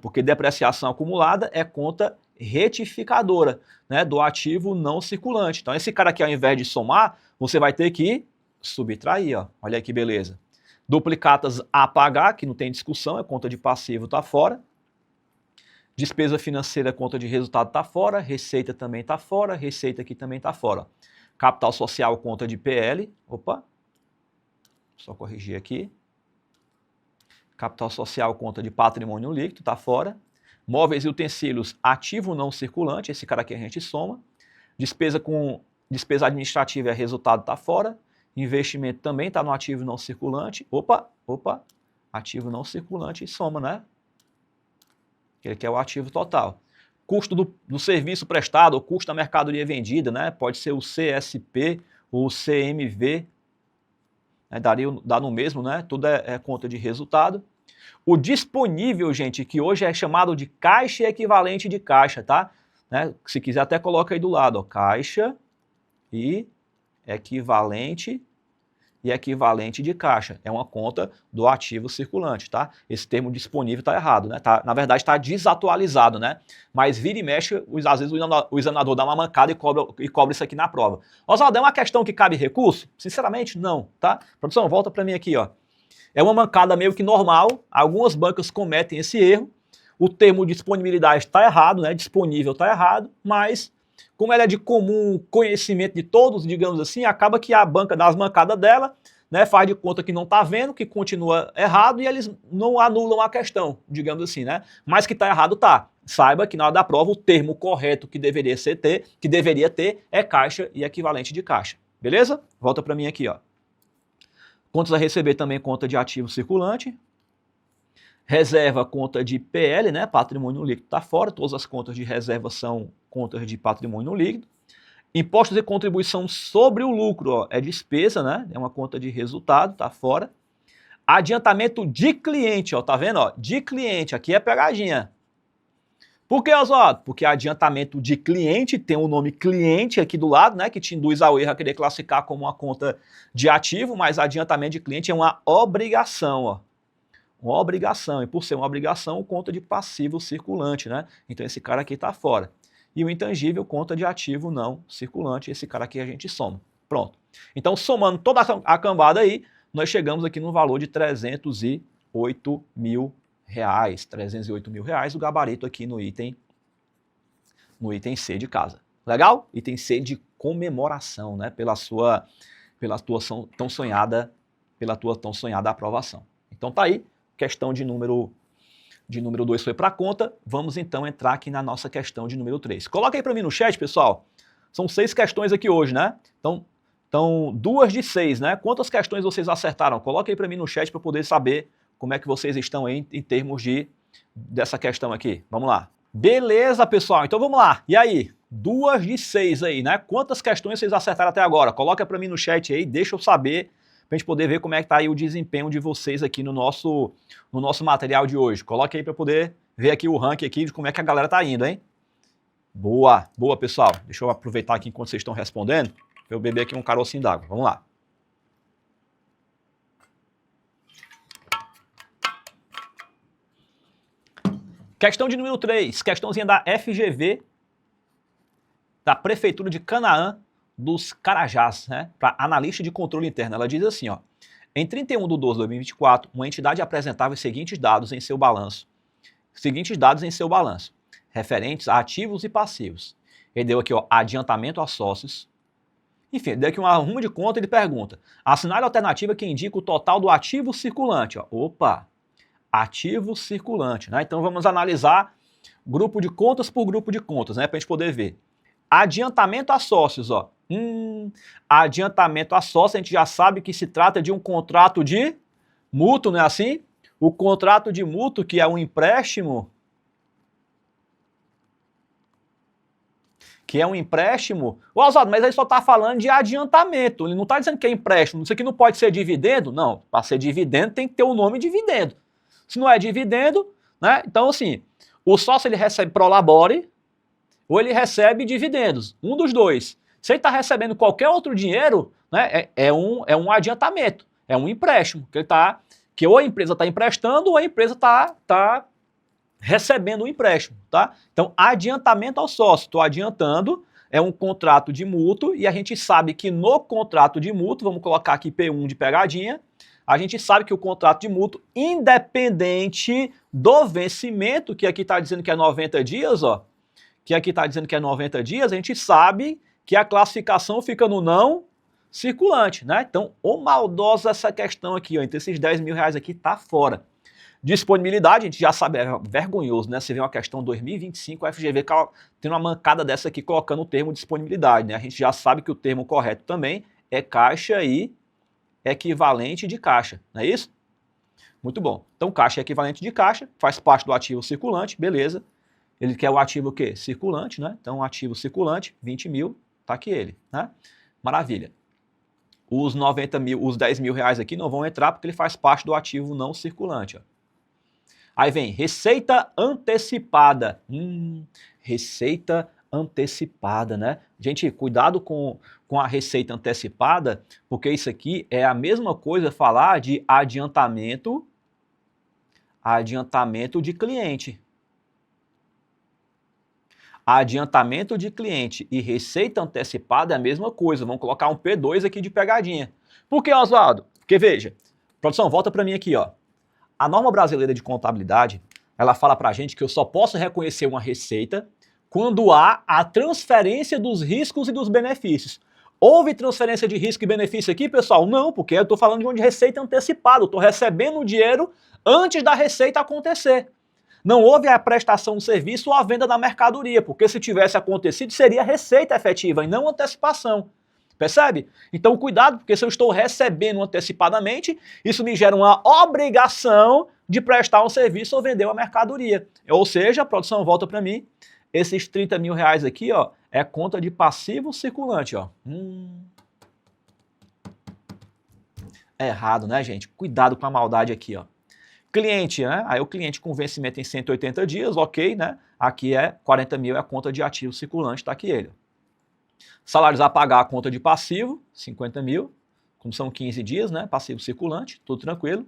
Porque depreciação acumulada é conta retificadora, né, do ativo não circulante. Então, esse cara aqui, ao invés de somar, você vai ter que subtrair, ó. Olha aí que beleza. Duplicatas a pagar, que não tem discussão, é conta de passivo, tá fora. Despesa financeira, conta de resultado está fora, receita também está fora, receita aqui também está fora. Capital social, conta de PL, opa, só corrigir aqui. Capital social, conta de patrimônio líquido, está fora. Móveis e utensílios, ativo não circulante, esse cara aqui a gente soma. Despesa administrativa, resultado está fora. Investimento também está no ativo não circulante, opa, ativo não circulante e soma, né? Que é o ativo total. Custo do serviço prestado, ou custo da mercadoria vendida, né? Pode ser o CSP ou o CMV, né? Dá no mesmo, né? Tudo é conta de resultado. O disponível, gente, que hoje é chamado de caixa e equivalente de caixa, tá? Né? Se quiser até coloca aí do lado, ó, caixa e equivalente e equivalente de caixa. É uma conta do ativo circulante, tá? Esse termo disponível está errado, né? Na verdade, está desatualizado, né? Mas vira e mexe, às vezes o examinador dá uma mancada e cobra isso aqui na prova. Oswaldo, é uma questão que cabe recurso? Sinceramente, não, tá? Produção, volta para mim aqui, ó. É uma mancada meio que normal, algumas bancas cometem esse erro, o termo disponibilidade está errado, né? Disponível está errado, mas como ela é de comum conhecimento de todos, digamos assim, acaba que a banca dá as mancadas dela, né, faz de conta que não está vendo, que continua errado e eles não anulam a questão, digamos assim, né? Mas que está errado tá. Saiba que na hora da prova o termo correto que deveria ter é caixa e equivalente de caixa. Beleza? Volta para mim aqui, ó. Contas a receber também conta de ativo circulante. Reserva, conta de PL, né? Patrimônio líquido está fora. Todas as contas de reserva são contas de patrimônio líquido. Impostos e contribuição sobre o lucro, ó, é despesa, né? É uma conta de resultado, está fora. Adiantamento de cliente, ó, tá vendo? Ó, de cliente, aqui é pegadinha. Por que, Oswaldo? Porque adiantamento de cliente tem o nome cliente aqui do lado, né? Que te induz ao erro a querer classificar como uma conta de ativo, mas adiantamento de cliente é uma obrigação, ó. Uma obrigação, e por ser uma obrigação, conta de passivo circulante, né? Então esse cara aqui está fora. E o intangível, conta de ativo não circulante, esse cara aqui a gente soma. Pronto. Então, somando toda a cambada aí, nós chegamos aqui no valor de R$308 mil. R$308 mil, o gabarito aqui no item C de casa. Legal? Item C de comemoração, né? Pela tua tão sonhada aprovação. Então tá aí. Questão de número 2 foi para conta. Vamos então entrar aqui na nossa questão de número 3. Coloca aí para mim no chat, pessoal. São 6 questões aqui hoje, né? Então 2 de 6, né? Quantas questões vocês acertaram? Coloca aí para mim no chat para poder saber como é que vocês estão aí em termos dessa questão aqui. Vamos lá. Beleza, pessoal. Então vamos lá. E aí? 2 de 6 aí, né? Quantas questões vocês acertaram até agora? Coloca para mim no chat aí, deixa eu saber, para a gente poder ver como é que está aí o desempenho de vocês aqui no nosso material de hoje. Coloque aí para poder ver aqui o ranking aqui de como é que a galera está indo, hein? Boa, boa, pessoal. Deixa eu aproveitar aqui enquanto vocês estão respondendo, para eu beber aqui um carocinho d'água. Vamos lá. Questão de número 3, questãozinha da FGV, da Prefeitura de Canaã dos Carajás, né, para analista de controle interno. Ela diz assim, ó, em 31/12/2024, uma entidade apresentava os seguintes dados em seu balanço, referentes a ativos e passivos. Ele deu aqui, ó, adiantamento a sócios. Enfim, deu aqui um arrumo de conta, ele pergunta, assinale a alternativa que indica o total do ativo circulante. Ó. Opa! Ativo circulante, né? Então vamos analisar grupo de contas por grupo de contas, né? Para a gente poder ver. Adiantamento a sócios, ó. Adiantamento a sócios, a gente já sabe que se trata de um contrato de mútuo, não é assim? O contrato de mútuo, que é um empréstimo, Oswaldo, mas ele só está falando de adiantamento, ele não está dizendo que é empréstimo, isso aqui não pode ser dividendo? Não, para ser dividendo tem que ter o nome dividendo. Se não é dividendo, né? Então, assim, o sócio ele recebe prolabore ou ele recebe dividendos. Um dos dois. Se ele está recebendo qualquer outro dinheiro, né, é um adiantamento, é um empréstimo, que ou a empresa está emprestando ou a empresa está recebendo um empréstimo. Tá? Então, adiantamento ao sócio. Estou adiantando, é um contrato de mútuo e a gente sabe que no contrato de mútuo, vamos colocar aqui P1 de pegadinha, a gente sabe que o contrato de mútuo, independente do vencimento, que aqui está dizendo que é 90 dias, ó, a gente sabe que a classificação fica no não circulante, né? Então, ô maldosa essa questão aqui, ó, entre esses R$10 mil aqui, tá fora. Disponibilidade, a gente já sabe, é vergonhoso, né? Você vê uma questão 2025, a FGV tem uma mancada dessa aqui colocando o termo disponibilidade, né? A gente já sabe que o termo correto também é caixa e equivalente de caixa, não é isso? Muito bom. Então, caixa é equivalente de caixa, faz parte do ativo circulante, beleza. Ele quer o ativo o quê? Circulante, né? Então, ativo circulante, 20 mil, tá aqui ele, né? Maravilha. Os 90 mil, os 10 mil reais aqui não vão entrar porque ele faz parte do ativo não circulante, ó. Aí vem receita antecipada. Receita antecipada, né? Gente, cuidado com a receita antecipada, porque isso aqui é a mesma coisa falar de adiantamento de cliente. Adiantamento de cliente e receita antecipada é a mesma coisa. Vamos colocar um P2 aqui de pegadinha. Por que, Oswaldo? Porque, veja, produção, volta para mim aqui, ó. A norma brasileira de contabilidade, ela fala para a gente que eu só posso reconhecer uma receita quando há a transferência dos riscos e dos benefícios. Houve transferência de risco e benefício aqui, pessoal? Não, porque eu estou falando de uma receita antecipada. Eu estou recebendo o dinheiro antes da receita acontecer. Não houve a prestação de serviço ou a venda da mercadoria, porque se tivesse acontecido, seria receita efetiva e não antecipação. Percebe? Então, cuidado, porque se eu estou recebendo antecipadamente, isso me gera uma obrigação de prestar um serviço ou vender uma mercadoria. Ou seja, a produção volta para mim, esses 30 mil reais aqui, ó, é conta de passivo circulante, ó. É errado, né, gente? Cuidado com a maldade aqui, ó. Cliente, né? Aí o cliente com vencimento em 180 dias, ok, né? Aqui é 40 mil, é a conta de ativo circulante, tá aqui ele. Salários a pagar, a conta de passivo, 50 mil, como são 15 dias, né? Passivo circulante, tudo tranquilo.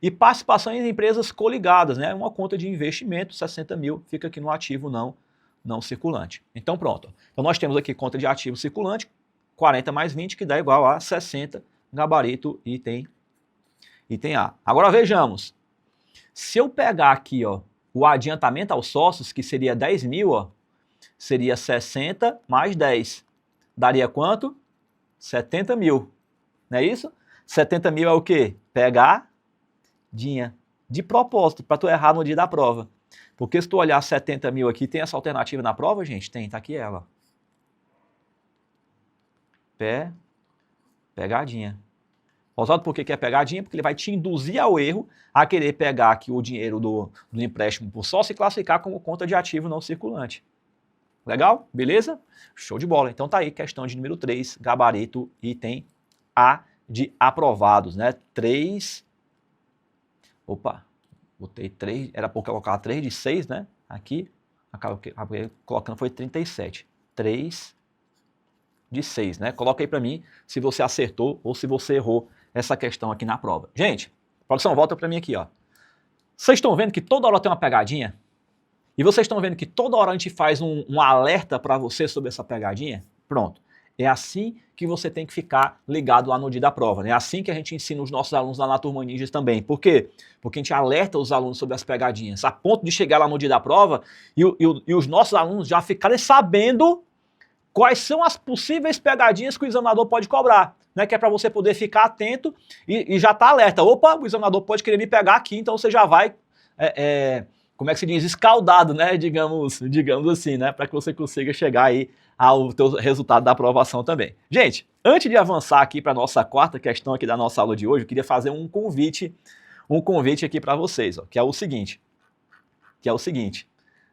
E participação em empresas coligadas, né? Uma conta de investimento, 60 mil, fica aqui no ativo não circulante. Então pronto. Então nós temos aqui conta de ativo circulante, 40 mais 20, que dá igual a 60, gabarito, item A. Agora vejamos. Se eu pegar aqui, ó, o adiantamento aos sócios, que seria 10 mil, ó, seria 60 mais 10. Daria quanto? 70 mil. Não é isso? 70 mil é o quê? Pegadinha. De propósito, para tu errar no dia da prova. Porque se tu olhar 70 mil aqui, tem essa alternativa na prova, gente? Tem, tá aqui ela. Pegadinha. Oswaldo, por que é pegadinha? Porque ele vai te induzir ao erro a querer pegar aqui o dinheiro do empréstimo por sócio e classificar como conta de ativo não circulante. Legal? Beleza? Show de bola. Então tá aí, questão de número 3, gabarito, item A de aprovados, né? 3... Opa, botei 3, era para colocar 3 de 6, né? Aqui, acabei colocando foi 37. 3 de 6, né? Coloca aí para mim se você acertou ou se você errou essa questão aqui na prova. Gente, produção, volta para mim aqui, ó. Vocês estão vendo que toda hora tem uma pegadinha? E vocês estão vendo que toda hora a gente faz um alerta para você sobre essa pegadinha? Pronto. É assim que você tem que ficar ligado lá no dia da prova. Né? É assim que a gente ensina os nossos alunos lá na Turma Ninjas também. Por quê? Porque a gente alerta os alunos sobre as pegadinhas, a ponto de chegar lá no dia da prova e os nossos alunos já ficarem sabendo quais são as possíveis pegadinhas que o examinador pode cobrar. Né? Que é para você poder ficar atento e já tá alerta. Opa, o examinador pode querer me pegar aqui, então você já vai... como é que se diz? Escaldado, né? Digamos assim, né? Para que você consiga chegar aí ao teu resultado da aprovação também. Gente, antes de avançar aqui para a nossa quarta questão aqui da nossa aula de hoje, eu queria fazer um convite aqui para vocês, ó, que é o seguinte.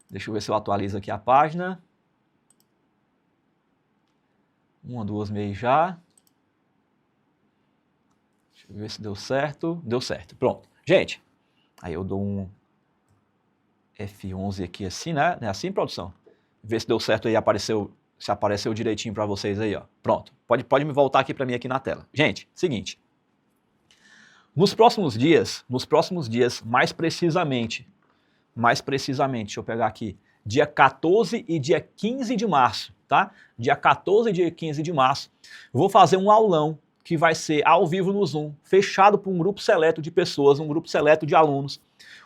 Deixa eu ver se eu atualizo aqui a página. 1, 2 meses já. Deixa eu ver se deu certo. Deu certo, pronto. Gente, aí eu dou um F11 aqui assim, né? É assim, produção? Vê se deu certo aí, se apareceu direitinho para vocês aí, ó. Pronto. Pode me voltar aqui para mim aqui na tela. Gente, seguinte. Nos próximos dias, mais precisamente, deixa eu pegar aqui, dia 14 e dia 15 de março, tá? Dia 14 e dia 15 de março, eu vou fazer um aulão que vai ser ao vivo no Zoom, fechado por um grupo seleto de pessoas, um grupo seleto de alunos,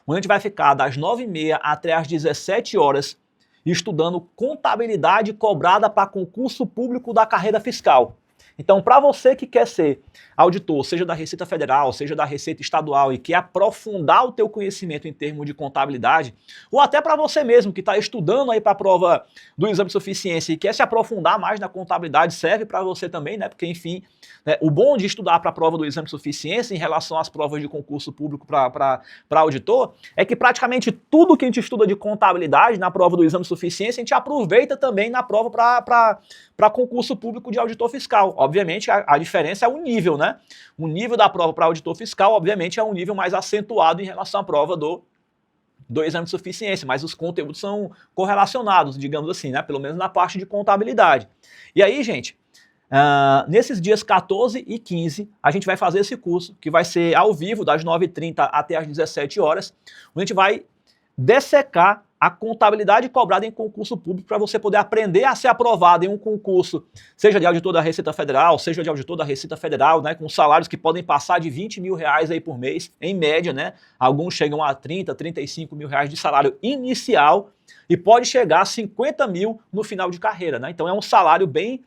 onde a gente vai ficar das 9h30 até as 17 horas estudando contabilidade cobrada para concurso público da carreira fiscal. Então, para você que quer ser auditor, seja da Receita Federal, seja da Receita Estadual e quer aprofundar o teu conhecimento em termos de contabilidade, ou até para você mesmo que está estudando aí para a prova do exame de suficiência e quer se aprofundar mais na contabilidade, serve para você também, né? Porque, enfim, né, o bom de estudar para a prova do exame de suficiência em relação às provas de concurso público para auditor é que praticamente tudo que a gente estuda de contabilidade na prova do exame de suficiência, a gente aproveita também na prova para concurso público de auditor fiscal. Obviamente, a diferença é o nível, né? O nível da prova para auditor fiscal, obviamente, é um nível mais acentuado em relação à prova do do exame de suficiência, mas os conteúdos são correlacionados, digamos assim, né? Pelo menos na parte de contabilidade. E aí, gente, nesses dias 14 e 15, a gente vai fazer esse curso, que vai ser ao vivo, das 9h30 até as 17 horas, onde a gente vai dessecar a contabilidade cobrada em concurso público para você poder aprender a ser aprovado em um concurso, seja de auditor da Receita Federal, seja de auditor da Receita Federal, né, com salários que podem passar de 20 mil reais aí por mês, em média, né? Alguns chegam a 30, 35 mil reais de salário inicial e pode chegar a 50 mil no final de carreira, né? Então é um salário bem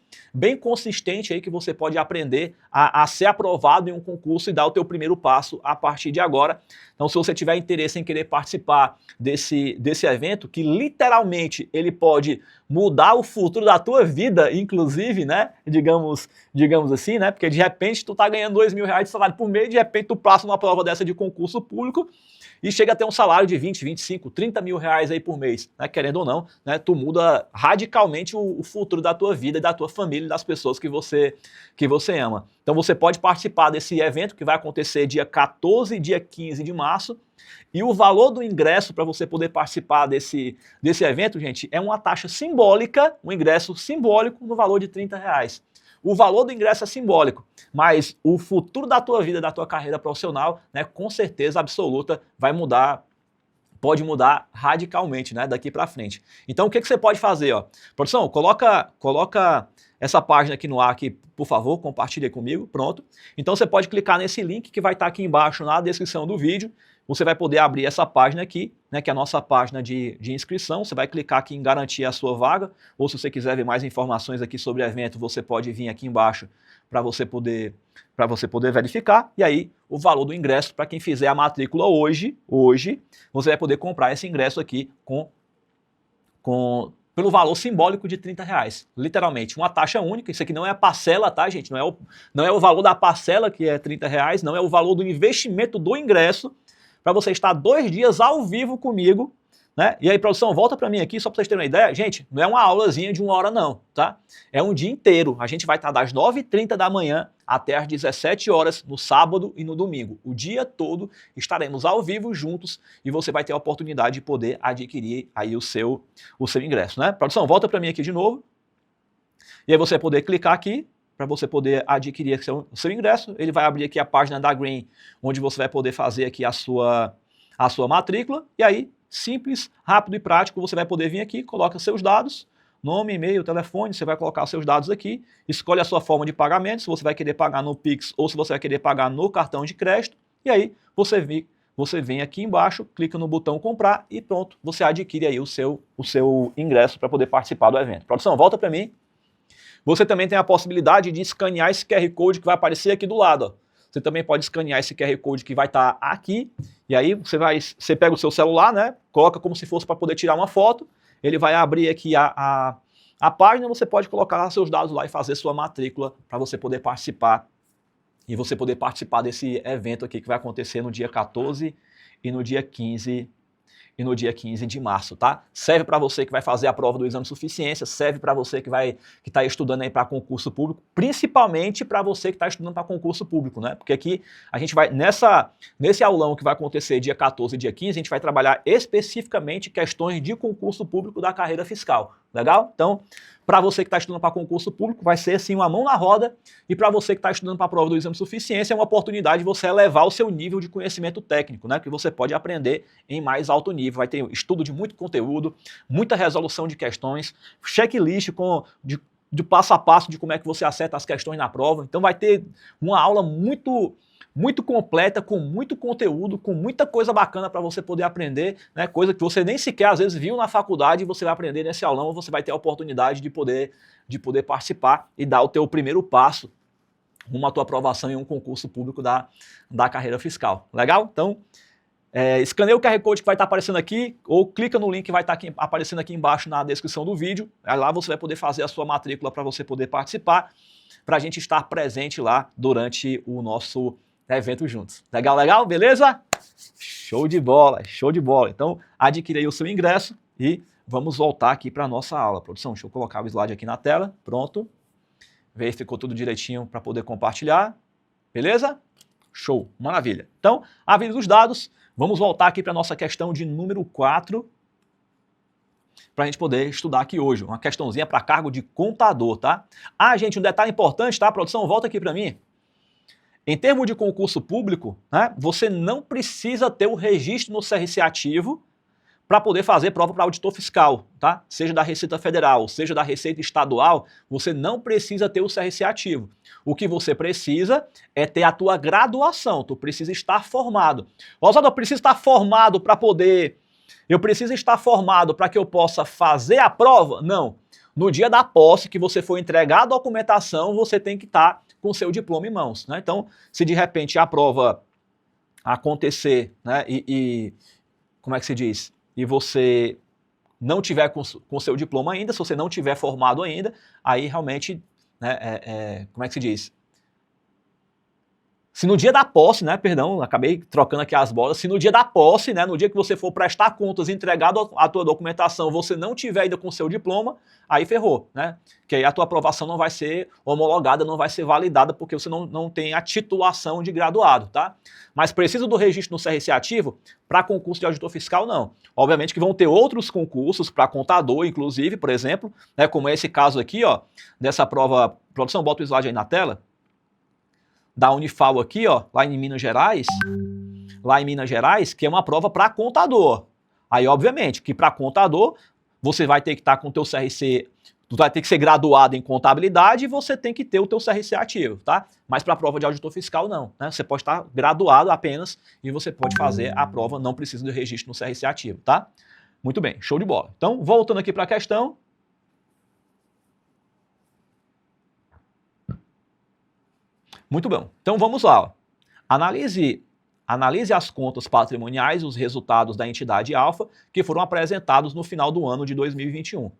consistente aí que você pode aprender a ser aprovado em um concurso e dar o teu primeiro passo a partir de agora. Então, se você tiver interesse em querer participar desse evento, que literalmente ele pode mudar o futuro da tua vida, inclusive, né? Digamos assim, né? Porque de repente tu tá ganhando 2 mil reais de salário por mês, de repente tu passa numa prova dessa de concurso público e chega a ter um salário de 20, 25, 30 mil reais aí por mês, né? Querendo ou não, né? Tu muda radicalmente o futuro da tua vida, da tua família e das pessoas que você ama. Então você pode participar desse evento que vai acontecer dia 14 e dia 15 de março. E o valor do ingresso para você poder participar desse evento, gente, é uma taxa simbólica, um ingresso simbólico no valor de 30 reais. O valor do ingresso é simbólico, mas o futuro da tua vida, da tua carreira profissional, né, com certeza absoluta, vai mudar, pode mudar radicalmente, né, daqui para frente. Então, o que você pode fazer? Ó? Produção, coloca essa página aqui no ar, aqui, por favor, compartilha comigo, pronto. Então, você pode clicar nesse link que vai estar aqui embaixo na descrição do vídeo. Você vai poder abrir essa página aqui, né, que é a nossa página de inscrição. Você vai clicar aqui em garantir a sua vaga, ou se você quiser ver mais informações aqui sobre o evento, você pode vir aqui embaixo para você poder verificar. E aí, o valor do ingresso, para quem fizer a matrícula hoje, você vai poder comprar esse ingresso aqui pelo valor simbólico de 30 reais. Literalmente, uma taxa única. Isso aqui não é a parcela, tá, gente? Não é o valor da parcela, que é 30 reais, não é o valor do investimento do ingresso, para você estar 2 dias ao vivo comigo, né? E aí, produção, volta para mim aqui, só para vocês terem uma ideia. Gente, não é uma aulazinha de 1 hora não, tá? É um dia inteiro. A gente vai estar das 9h30 da manhã até as 17 horas no sábado e no domingo. O dia todo estaremos ao vivo juntos e você vai ter a oportunidade de poder adquirir aí o seu ingresso, né? Produção, volta para mim aqui de novo. E aí você vai poder clicar aqui para você poder adquirir o seu ingresso. Ele vai abrir aqui a página da Green, onde você vai poder fazer aqui a sua matrícula. E aí, simples, rápido e prático, você vai poder vir aqui, coloca seus dados, nome, e-mail, telefone, você vai colocar os seus dados aqui, escolhe a sua forma de pagamento, se você vai querer pagar no Pix ou se você vai querer pagar no cartão de crédito. E aí, você vem aqui embaixo, clica no botão comprar e pronto, você adquire aí o seu ingresso para poder participar do evento. Produção, volta para mim. Você também tem a possibilidade de escanear esse QR Code que vai aparecer aqui do lado. Ó. Você também pode escanear esse QR Code que vai estar aqui. E aí você pega o seu celular, né? Coloca como se fosse para poder tirar uma foto. Ele vai abrir aqui a página. Você pode colocar seus dados lá e fazer sua matrícula para você poder participar. E você poder participar desse evento aqui que vai acontecer no dia 14 e no dia 15 de março, tá? Serve para você que vai fazer a prova do exame de suficiência, serve para você que está estudando aí para concurso público, principalmente para você que está estudando para concurso público, né? Porque aqui a gente vai, nesse aulão que vai acontecer dia 14 e dia 15, a gente vai trabalhar especificamente questões de concurso público da carreira fiscal, legal? Então, para você que está estudando para concurso público, vai ser assim uma mão na roda, e para você que está estudando para a prova do exame de suficiência, é uma oportunidade de você elevar o seu nível de conhecimento técnico, né? Que você pode aprender em mais alto nível. Vai ter estudo de muito conteúdo, muita resolução de questões, checklist de passo a passo de como é que você acerta as questões na prova. Então vai ter uma aula muito completa, com muito conteúdo, com muita coisa bacana para você poder aprender, né? Coisa que você nem sequer às vezes viu na faculdade e você vai aprender nesse aulão, você vai ter a oportunidade de poder participar e dar o teu primeiro passo rumo à tua aprovação em um concurso público da carreira fiscal. Legal? Então, escaneia o QR Code que vai estar aparecendo aqui, ou clica no link que vai estar aparecendo aqui embaixo na descrição do vídeo. Aí lá você vai poder fazer a sua matrícula para você poder participar, para a gente estar presente lá durante o nosso evento juntos. Legal? Beleza? Show de bola, show de bola. Então, adquira aí o seu ingresso e vamos voltar aqui para a nossa aula. Produção, deixa eu colocar o slide aqui na tela. Pronto. Vê se ficou tudo direitinho para poder compartilhar. Beleza? Show, maravilha. Então, a vida dos dados, Vamos voltar aqui para a nossa questão de número 4, para a gente poder estudar aqui hoje. Uma questãozinha para cargo de contador, tá? Ah, gente, um detalhe importante, tá? Produção, volta aqui para mim. Em termos de concurso público, né, você não precisa ter o registro no CRC ativo para poder fazer prova para auditor fiscal, tá? Seja da Receita Federal, seja da Receita Estadual, você não precisa ter o CRC ativo. O que você precisa é ter a tua graduação, tu precisa estar formado. Oswaldo, eu preciso estar formado para poder... Eu preciso estar formado para que eu possa fazer a prova? Não. No dia da posse, que você for entregar a documentação, você tem que estar com o seu diploma em mãos, né? Então, se de repente a prova acontecer, né, como é que se diz? E você não tiver com o seu diploma ainda, se você não tiver formado ainda, aí realmente, né, como é que se diz? Se no dia da posse, né, perdão, acabei trocando aqui as bolas, se no dia da posse, né, no dia que você for prestar contas e entregar a tua documentação, você não tiver ainda com o seu diploma, aí ferrou, né? Que aí a tua aprovação não vai ser homologada, não vai ser validada, porque você não tem a titulação de graduado, tá? Mas precisa do registro no CRC ativo para concurso de auditor fiscal, não. Obviamente que vão ter outros concursos para contador, inclusive, por exemplo, né, como é esse caso aqui, ó, dessa prova, produção, bota o slide aí na tela, da Unifal aqui, ó, lá em Minas Gerais, que é uma prova para contador. Aí, obviamente, que para contador, você vai ter que estar com o teu CRC, tu vai ter que ser graduado em contabilidade e você tem que ter o teu CRC ativo, tá? Mas para a prova de auditor fiscal, não, né? Você pode estar graduado apenas e você pode fazer a prova, não precisa de registro no CRC ativo, tá? Muito bem, show de bola. Então, voltando aqui para a questão... Muito bom. Então vamos lá. Ó. Analise as contas patrimoniais, os resultados da entidade alfa que foram apresentados no final do ano de 2021.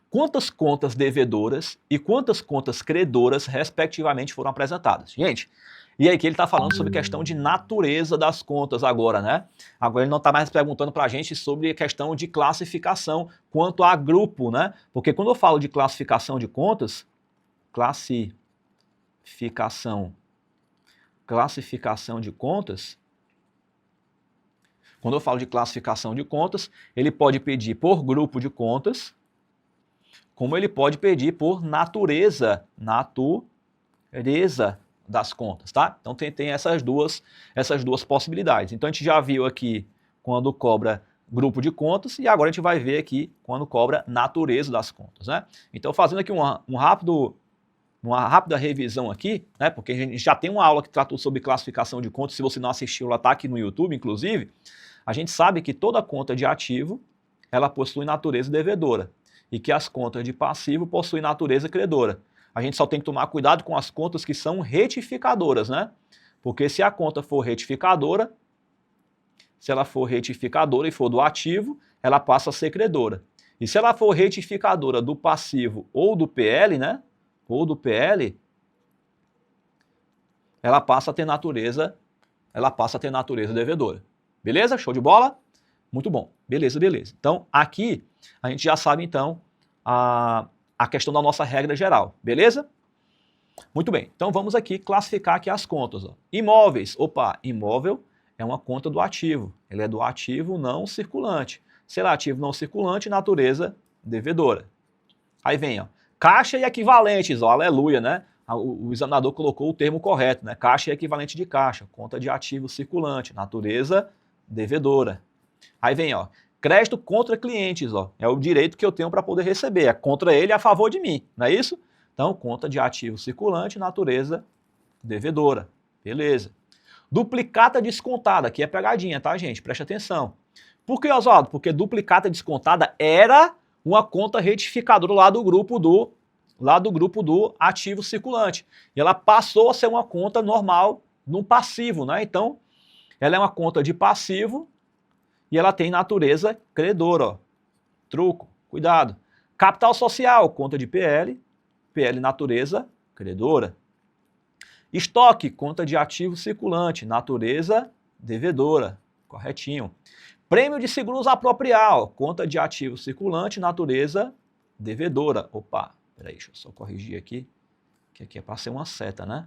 Quantas contas devedoras e quantas contas credoras, respectivamente, foram apresentadas? Gente, e aí que ele está falando sobre questão de natureza das contas agora, né? Agora ele não está mais perguntando para a gente sobre a questão de classificação quanto a grupo, né? Porque quando eu falo de classificação de contas, classificação de contas, quando eu falo de classificação de contas, ele pode pedir por grupo de contas, como ele pode pedir por natureza das contas, tá? Então tem essas duas possibilidades. Então a gente já viu aqui quando cobra grupo de contas e agora a gente vai ver aqui quando cobra natureza das contas, né? Então fazendo aqui uma rápida revisão aqui, né, porque a gente já tem uma aula que tratou sobre classificação de contas, se você não assistiu, ela está aqui no YouTube, inclusive, a gente sabe que toda conta de ativo, ela possui natureza devedora, e que as contas de passivo possuem natureza credora. A gente só tem que tomar cuidado com as contas que são retificadoras, né, porque se a conta for retificadora, se ela for retificadora e for do ativo, ela passa a ser credora. E se ela for retificadora do passivo ou do PL, né, ela passa a ter natureza devedora. Beleza? Show de bola? Muito bom. Beleza. Então, aqui a gente já sabe então a questão da nossa regra geral. Beleza? Muito bem. Então vamos aqui classificar aqui as contas. Ó. Imóveis. Opa, imóvel é uma conta do ativo. Ele é do ativo não circulante. Se ele é ativo não circulante, natureza devedora. Aí vem, ó. Caixa e equivalentes, ó, aleluia, né? O examinador colocou o termo correto, né? Caixa e equivalente de caixa, conta de ativo circulante, natureza devedora. Aí vem, ó, crédito contra clientes, ó, é o direito que eu tenho para poder receber, é contra ele e a favor de mim, não é isso? Então, conta de ativo circulante, natureza devedora, beleza. Duplicata descontada, aqui é pegadinha, tá, gente? Preste atenção. Por que, Oswaldo? Porque duplicata descontada era uma conta retificadora lá do grupo do ativo circulante. E ela passou a ser uma conta normal no passivo, né? Então, ela é uma conta de passivo e ela tem natureza credora, ó. Truco, cuidado. Capital social, conta de PL natureza credora. Estoque, conta de ativo circulante, natureza devedora, corretinho. Prêmio de seguros aproprial, conta de ativo circulante, natureza devedora. Opa, peraí, deixa eu só corrigir aqui, que aqui é para ser uma seta, né?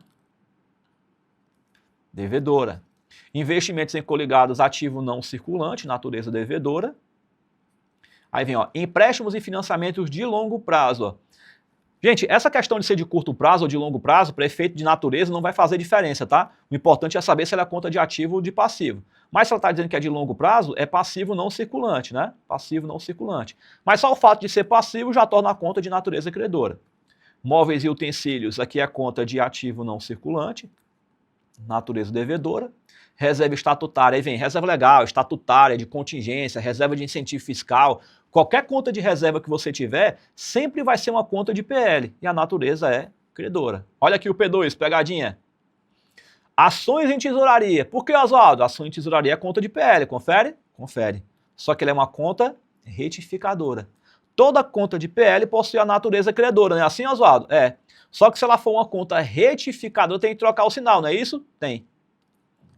Devedora. Investimentos em coligados, ativo não circulante, natureza devedora. Aí vem, ó, empréstimos e financiamentos de longo prazo, ó. Gente, essa questão de ser de curto prazo ou de longo prazo, para efeito de natureza, não vai fazer diferença, tá? O importante é saber se ela é conta de ativo ou de passivo. Mas se ela está dizendo que é de longo prazo, é passivo não circulante, né? Passivo não circulante. Mas só o fato de ser passivo já torna a conta de natureza credora. Móveis e utensílios, aqui é a conta de ativo não circulante, natureza devedora. Reserva estatutária, aí vem reserva legal, estatutária, de contingência, reserva de incentivo fiscal. Qualquer conta de reserva que você tiver, sempre vai ser uma conta de PL, e a natureza é credora. Olha aqui o P2, pegadinha. Ações em tesouraria. Por que, Oswaldo? Ação em tesouraria é conta de PL, confere? Confere. Só que ela é uma conta retificadora. Toda conta de PL possui a natureza credora, não é assim, Oswaldo? É. Só que se ela for uma conta retificadora, tem que trocar o sinal, não é isso? Tem.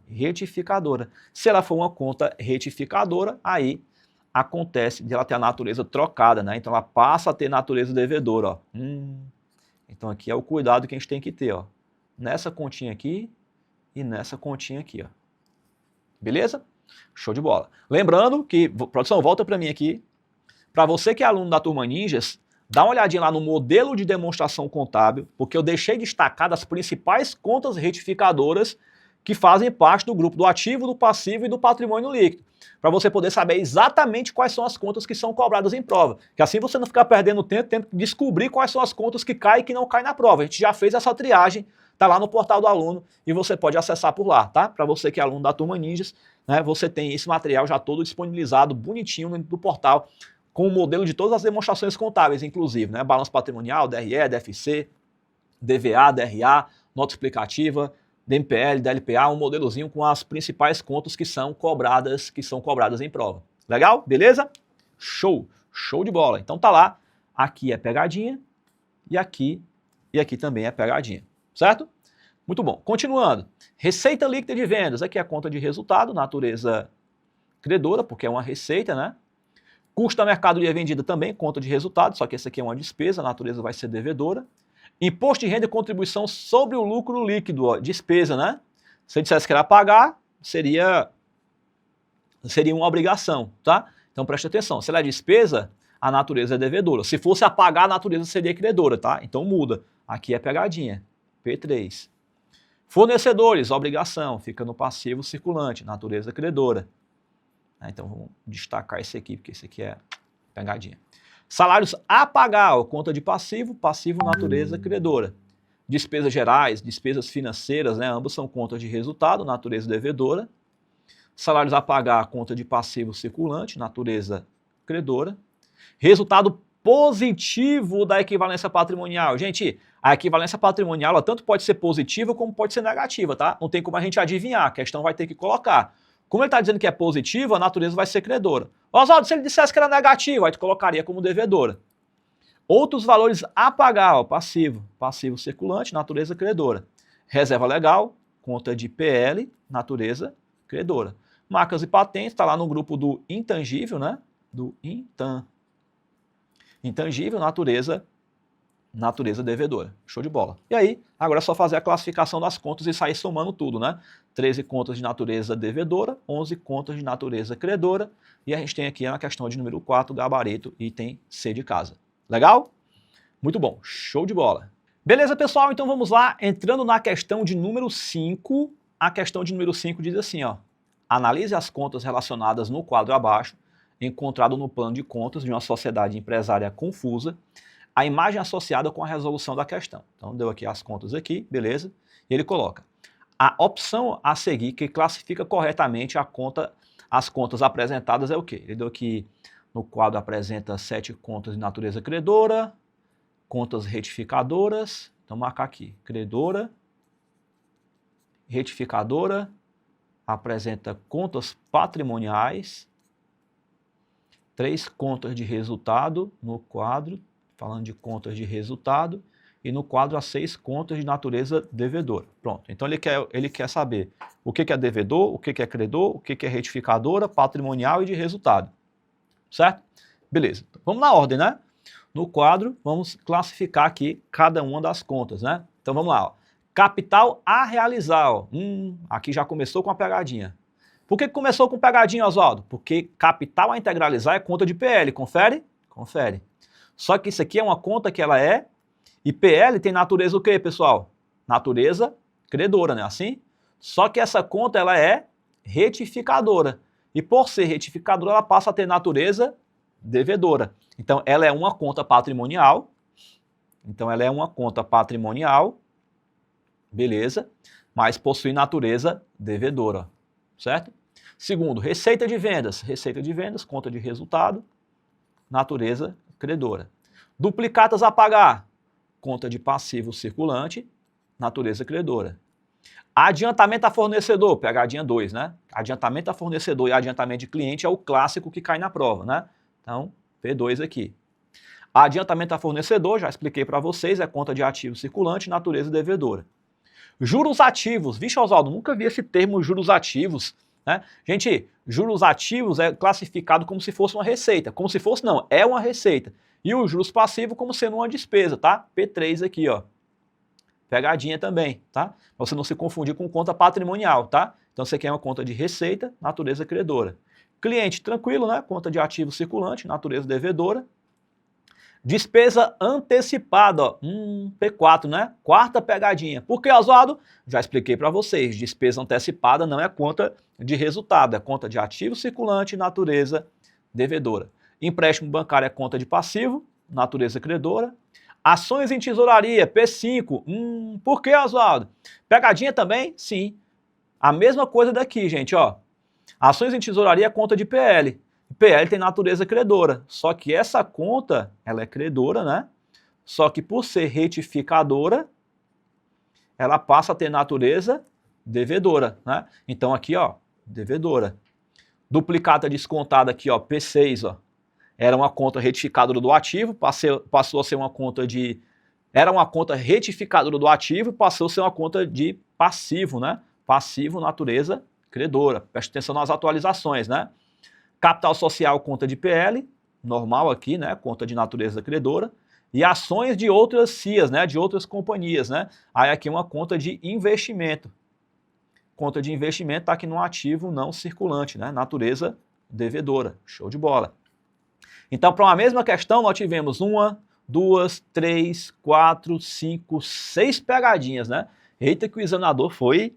Retificadora. Se ela for uma conta retificadora, aí acontece de ela ter a natureza trocada, né? Então ela passa a ter natureza devedora, ó. Então aqui é o cuidado que a gente tem que ter, ó. Nessa continha aqui e nessa continha aqui, ó. Beleza? Show de bola. Lembrando que, produção, volta para mim aqui. Para você que é aluno da Turma Ninjas, dá uma olhadinha lá no modelo de demonstração contábil, porque eu deixei destacado as principais contas retificadoras que fazem parte do grupo do ativo, do passivo e do patrimônio líquido, para você poder saber exatamente quais são as contas que são cobradas em prova, que assim você não ficar perdendo tempo tendo que descobrir quais são as contas que caem e que não caem na prova. A gente já fez essa triagem, tá lá no portal do aluno e você pode acessar por lá, tá? Para você que é aluno da Turma Ninjas, né, você tem esse material já todo disponibilizado, bonitinho dentro do portal, com o modelo de todas as demonstrações contábeis, inclusive, né? Balanço patrimonial, DRE, DFC, DVA, DRA, nota explicativa, DMPL, DLPA, um modelozinho com as principais contas que são cobradas em prova. Legal? Beleza? Show! Show de bola. Então tá lá, aqui é pegadinha e aqui também é pegadinha, certo? Muito bom. Continuando. Receita líquida de vendas, aqui é a conta de resultado, natureza credora, porque é uma receita, né? Custo da mercadoria vendida também, conta de resultado, só que essa aqui é uma despesa, a natureza vai ser devedora. Imposto de renda e contribuição sobre o lucro líquido, ó, despesa, né? Se eu dissesse que era pagar, seria uma obrigação, tá? Então preste atenção, se ela é despesa, a natureza é devedora. Se fosse a pagar, a natureza seria credora, tá? Então muda. Aqui é pegadinha, P3. Fornecedores, obrigação, fica no passivo circulante, natureza credora. Então vamos destacar esse aqui, porque esse aqui é pegadinha. Salários a pagar, ó, conta de passivo, passivo natureza credora. Despesas gerais, despesas financeiras, né, ambos são contas de resultado, natureza devedora. Salários a pagar, conta de passivo circulante, natureza credora. Resultado positivo da equivalência patrimonial. Gente, a equivalência patrimonial ela tanto pode ser positiva como pode ser negativa, tá? Não tem como a gente adivinhar, a questão vai ter que colocar. Como ele está dizendo que é positivo, a natureza vai ser credora. Oswaldo, se ele dissesse que era negativo, aí tu colocaria como devedora. Outros valores a pagar, ó, passivo circulante, natureza credora. Reserva legal, conta de PL, natureza credora. Marcas e patentes, está lá no grupo do intangível, né? Do intangível, natureza devedora. Show de bola. E aí, agora é só fazer a classificação das contas e sair somando tudo, né? 13 contas de natureza devedora, 11 contas de natureza credora, e a gente tem aqui na questão de número 4, gabarito, item C de casa. Legal? Muito bom, show de bola. Beleza, pessoal? Então vamos lá, entrando na questão de número 5, a questão de número 5 diz assim, ó, analise as contas relacionadas no quadro abaixo, encontrado no plano de contas de uma sociedade empresária confusa, a imagem associada com a resolução da questão. Então, deu aqui as contas aqui, beleza? E ele coloca a opção a seguir que classifica corretamente as contas apresentadas é o quê? Ele deu aqui no quadro apresenta 7 contas de natureza credora, contas retificadoras, então marcar aqui, credora, retificadora, apresenta contas patrimoniais, 3 contas de resultado no quadro, falando de contas de resultado, e no quadro as 6 contas de natureza devedora. Pronto, então ele quer saber o que é devedor, o que é credor, o que é retificadora, patrimonial e de resultado. Certo? Beleza, então, vamos na ordem, né? No quadro, vamos classificar aqui cada uma das contas, né? Então vamos lá, ó. Capital a realizar, ó. Aqui já começou com a pegadinha. Por que começou com pegadinha, Oswaldo? Porque capital a integralizar é conta de PL, confere? Confere. Só que isso aqui é uma conta que ela é, e PL tem natureza o quê, pessoal? Natureza credora, né? Assim? Só que essa conta ela é retificadora. E por ser retificadora, ela passa a ter natureza devedora. Então, ela é uma conta patrimonial. Beleza? Mas possui natureza devedora, certo? Segundo, receita de vendas. Receita de vendas, conta de resultado, natureza credora. Duplicatas a pagar, conta de passivo circulante, natureza credora. Adiantamento a fornecedor, pegadinha 2, né? Adiantamento a fornecedor e adiantamento de cliente é o clássico que cai na prova, né? Então, P2 aqui. Adiantamento a fornecedor, já expliquei para vocês, é conta de ativo circulante, natureza devedora. Juros ativos. Vixe, Oswaldo, nunca vi esse termo juros ativos, né? Gente, juros ativos é classificado como se fosse uma receita. Como se fosse, não, é uma receita. E os juros passivos como sendo uma despesa, tá? P3 aqui, ó. Pegadinha também, tá? Pra você não se confundir com conta patrimonial, tá? Então você quer uma conta de receita, natureza credora. Cliente, tranquilo, né? Conta de ativo circulante, natureza devedora. Despesa antecipada, ó. P4, né? Quarta pegadinha. Por que, Oswaldo? Já expliquei para vocês. Despesa antecipada não é conta de resultado, é conta de ativo circulante, natureza devedora. Empréstimo bancário é conta de passivo, natureza credora. Ações em tesouraria, P5. Por que, Oswaldo? Pegadinha também? Sim. A mesma coisa daqui, gente, ó. Ações em tesouraria é conta de PL. PL tem natureza credora, só que essa conta, ela é credora, né? Só que por ser retificadora, ela passa a ter natureza devedora, né? Então aqui, ó, devedora. Duplicata descontada aqui, ó, P6, ó. Era uma conta retificadora do ativo, passou a ser uma conta de... Era uma conta retificadora do ativo, passou a ser uma conta de passivo, né? Passivo, natureza credora. Preste atenção nas atualizações, né? Capital social, conta de PL, normal aqui, né? Conta de natureza credora. E ações de outras CIAs, né? De outras companhias, né? Aí aqui uma conta de investimento. Conta de investimento está aqui no ativo não circulante, né? Natureza devedora. Show de bola. Então, para uma mesma questão, nós tivemos 1, 2, 3, 4, 5, 6 pegadinhas, né? Eita, que o examinador foi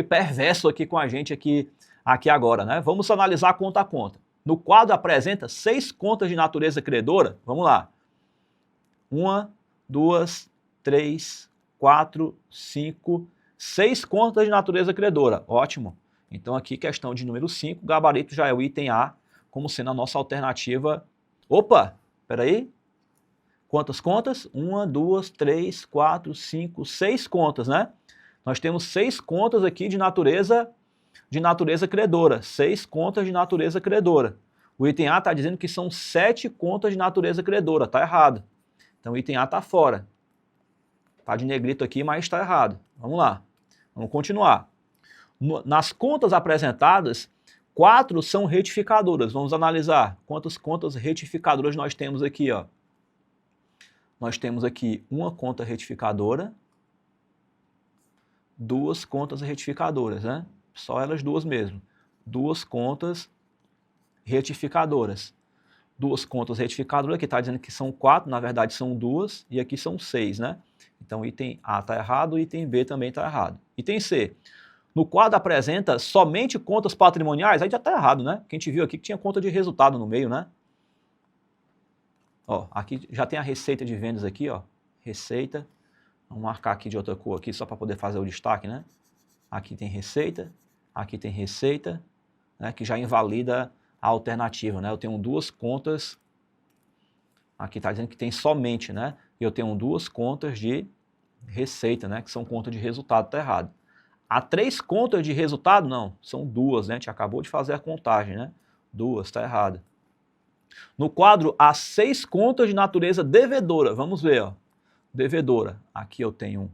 perverso aqui com a gente aqui agora, né? Vamos analisar conta a conta. No quadro apresenta 6 contas de natureza credora. Vamos lá. 1, 2, 3, 4, 5, 6 contas de natureza credora. Ótimo. Então aqui questão de número 5, gabarito já é o item A, como sendo a nossa alternativa. Opa, peraí. Quantas contas? 1, 2, 3, 4, 5, 6 contas, né? Nós temos 6 contas aqui de natureza credora. 6 contas de natureza credora. O item A está dizendo que são 7 contas de natureza credora. Está errado. Então o item A está fora. Está de negrito aqui, mas está errado. Vamos lá. Vamos continuar. Nas contas apresentadas, 4 são retificadoras. Vamos analisar quantas contas retificadoras nós temos aqui, ó. Nós temos aqui uma conta retificadora, 2 contas retificadoras, né? Só elas duas mesmo. 2 contas retificadoras. 2 contas retificadoras, aqui está dizendo que são 4, na verdade são 2, e aqui são 6, né? Então item A está errado, item B também está errado. Item C. No quadro apresenta somente contas patrimoniais, aí já está errado, né? Que a gente viu aqui que tinha conta de resultado no meio, né? Ó, aqui já tem a receita de vendas aqui, ó. Receita. Vamos marcar aqui de outra cor aqui, só para poder fazer o destaque, né? Aqui tem receita, né? Que já invalida a alternativa, né? Eu tenho 2 contas, aqui está dizendo que tem somente, né? E eu tenho 2 contas de receita, né? Que são contas de resultado, está errado. Há 3 contas de resultado? Não, são 2, né? A gente acabou de fazer a contagem, né? 2, está errado. No quadro, há 6 contas de natureza devedora. Vamos ver, ó. Devedora. Aqui eu tenho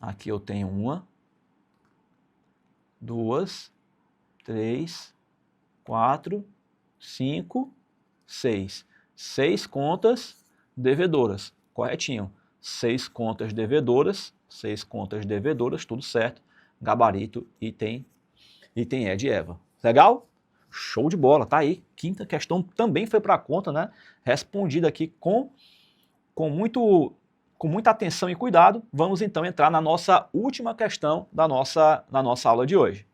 1, 2, 3, 4, 5, 6. 6 contas devedoras. Corretinho. 6 contas devedoras 6 contas devedoras, tudo certo. Gabarito, item E de Eva. Legal? Show de bola, tá aí. Quinta questão também foi para a conta, né? Respondida aqui com muita atenção e cuidado. Vamos então entrar na nossa última questão da nossa aula de hoje.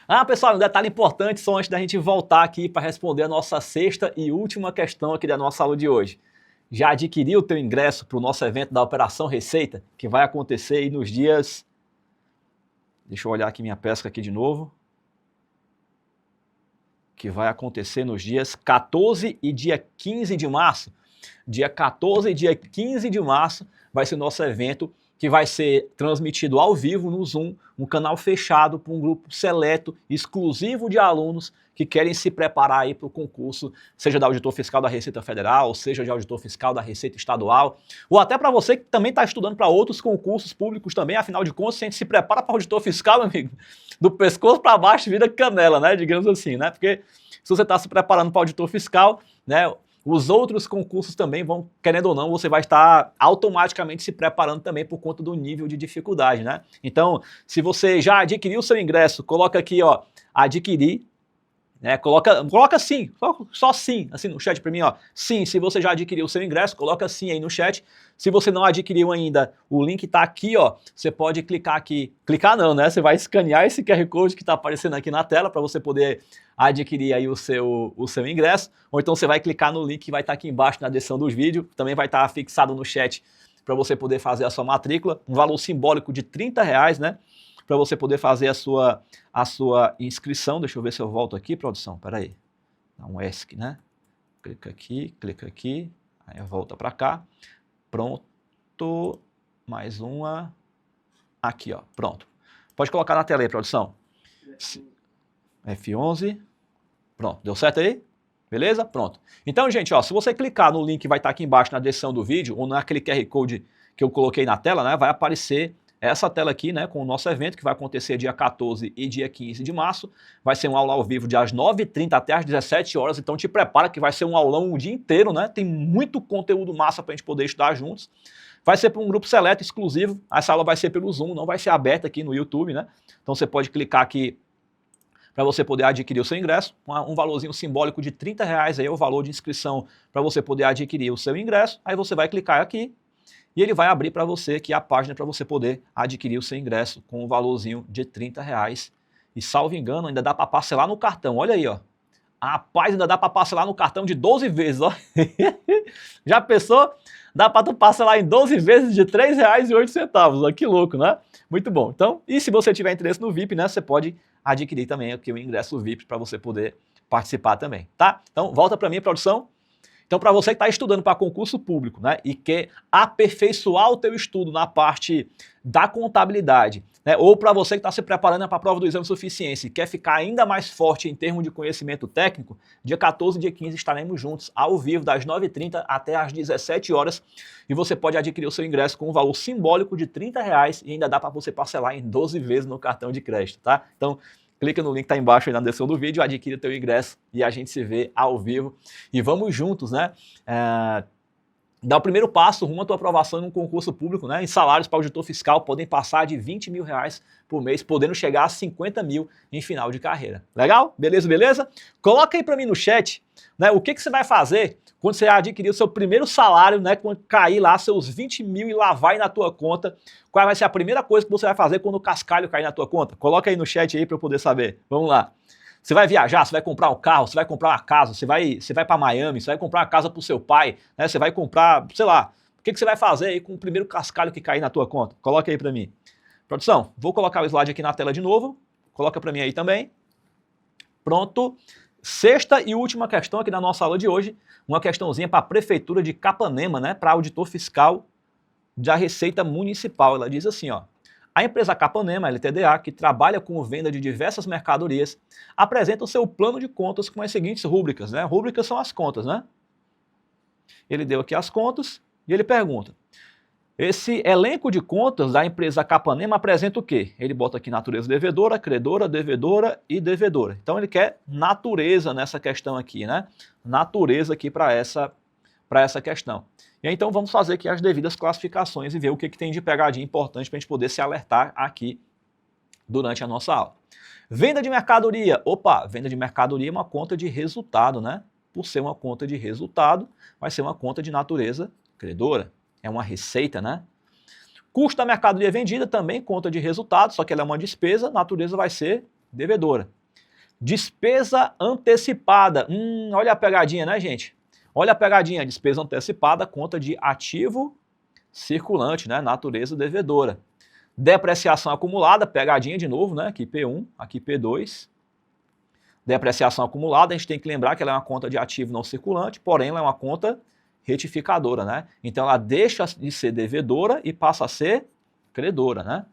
Ah, pessoal, um detalhe importante só antes da gente voltar aqui para responder a nossa sexta e última questão aqui da nossa aula de hoje. Já adquiriu o teu ingresso para o nosso evento da Operação Receita, que vai acontecer aí nos dias... Deixa eu olhar aqui minha pesca aqui de novo. Que vai acontecer nos dias 14 e dia 15 de março. Dia 14 e dia 15 de março vai ser o nosso evento, que vai ser transmitido ao vivo no Zoom, um canal fechado para um grupo seleto, exclusivo de alunos que querem se preparar aí para o concurso, seja da Auditor Fiscal da Receita Federal, seja de Auditor Fiscal da Receita Estadual, ou até para você que também está estudando para outros concursos públicos também. Afinal de contas, se a gente se prepara para Auditor Fiscal, meu amigo, do pescoço para baixo vira canela, né, digamos assim, né, porque se você está se preparando para Auditor Fiscal, né, os outros concursos também vão, querendo ou não, você vai estar automaticamente se preparando também por conta do nível de dificuldade, né? Então, se você já adquiriu o seu ingresso, coloca aqui, ó, adquirir, né? Coloca sim, só sim, assim no chat para mim, ó. Sim, se você já adquiriu o seu ingresso, coloca sim aí no chat. Se você não adquiriu ainda, o link tá aqui, ó. Você pode clicar aqui. Clicar não, né? Você vai escanear esse QR Code que tá aparecendo aqui na tela para você poder adquirir aí o seu ingresso. Ou então você vai clicar no link que vai estar aqui embaixo na descrição do vídeo. Também vai estar fixado no chat para você poder fazer a sua matrícula. Um valor simbólico de R$30, né? Para você poder fazer a sua inscrição. Deixa eu ver se eu volto aqui, produção. Espera aí. Dá um ESC, né? Clica aqui. Aí volta para cá. Pronto. Mais uma. Aqui, ó. Pronto. Pode colocar na tela aí, produção. F11. Pronto. Deu certo aí? Beleza? Pronto. Então, gente, ó, se você clicar no link que vai estar aqui embaixo na descrição do vídeo, ou naquele QR Code que eu coloquei na tela, né? Vai aparecer essa tela aqui, né, com o nosso evento, que vai acontecer dia 14 e dia 15 de março. Vai ser um aula ao vivo de às 9h30 até às 17 horas, então te prepara que vai ser um aulão o dia inteiro, né? Tem muito conteúdo massa para a gente poder estudar juntos. Vai ser para um grupo seleto exclusivo, essa aula vai ser pelo Zoom, não vai ser aberta aqui no YouTube, né? Então você pode clicar aqui para você poder adquirir o seu ingresso, um valorzinho simbólico de R$30 aí é o valor de inscrição para você poder adquirir o seu ingresso. Aí você vai clicar aqui, e ele vai abrir para você aqui a página para você poder adquirir o seu ingresso com um valorzinho de R$30. E salvo engano, ainda dá para parcelar no cartão. Olha aí, ó. Rapaz, ainda dá para parcelar no cartão de 12 vezes, ó. Já pensou? Dá para tu parcelar em 12 vezes de R$3,08. Ó, que louco, né? Muito bom. Então, e se você tiver interesse no VIP, né, você pode adquirir também aqui o ingresso VIP para você poder participar também, tá? Então, volta para mim, produção. Então, para você que está estudando para concurso público, né, e quer aperfeiçoar o teu estudo na parte da contabilidade, né, ou para você que está se preparando para a prova do exame de suficiência e quer ficar ainda mais forte em termos de conhecimento técnico, dia 14 e dia 15 estaremos juntos ao vivo das 9h30 até às 17 horas e você pode adquirir o seu ingresso com um valor simbólico de R$30 e ainda dá para você parcelar em 12 vezes no cartão de crédito, tá? Então, clica no link que está embaixo aí na descrição do vídeo, adquire o teu ingresso e a gente se vê ao vivo. E vamos juntos, né? Dar o primeiro passo rumo à tua aprovação em um concurso público, né? Em salários para auditor fiscal podem passar de R$20 mil por mês, podendo chegar a 50 mil em final de carreira. Legal? Beleza, beleza? Coloca aí para mim no chat, né? O que você vai fazer quando você adquirir o seu primeiro salário, né? Quando cair lá seus 20 mil e lá vai na tua conta, qual vai ser a primeira coisa que você vai fazer quando o cascalho cair na tua conta? Coloca aí no chat aí para eu poder saber. Vamos lá. Você vai viajar, você vai comprar um carro, você vai comprar uma casa, você vai para Miami, você vai comprar uma casa para o seu pai, né? Você vai comprar, sei lá, o que você vai fazer aí com o primeiro cascalho que cair na tua conta? Coloca aí para mim. Produção, vou colocar o slide aqui na tela de novo, coloca para mim aí também. Pronto. Sexta e última questão aqui da nossa aula de hoje, uma questãozinha para a Prefeitura de Capanema, né? Para auditor fiscal da Receita Municipal. Ela diz assim, ó. A empresa Capanema LTDA, que trabalha com venda de diversas mercadorias, apresenta o seu plano de contas com as seguintes rúbricas, né? Rúbricas são as contas, né? Ele deu aqui as contas e ele pergunta: esse elenco de contas da empresa Capanema apresenta o quê? Ele bota aqui natureza devedora, credora, devedora e devedora. Então ele quer natureza nessa questão aqui, né? Natureza aqui para para essa questão. E aí, então vamos fazer aqui as devidas classificações e ver o que tem de pegadinha importante para a gente poder se alertar aqui durante a nossa aula. Venda de mercadoria. Opa, venda de mercadoria é uma conta de resultado, né? Por ser uma conta de resultado, vai ser uma conta de natureza credora. É uma receita, né? Custo da mercadoria vendida também conta de resultado, só que ela é uma despesa, natureza vai ser devedora. Despesa antecipada. Olha a pegadinha, né, gente? Olha a pegadinha, despesa antecipada, conta de ativo circulante, né? Natureza devedora. Depreciação acumulada, pegadinha de novo, né? Aqui P1, aqui P2. Depreciação acumulada, a gente tem que lembrar que ela é uma conta de ativo não circulante, porém ela é uma conta retificadora, né? Então ela deixa de ser devedora e passa a ser credora, né?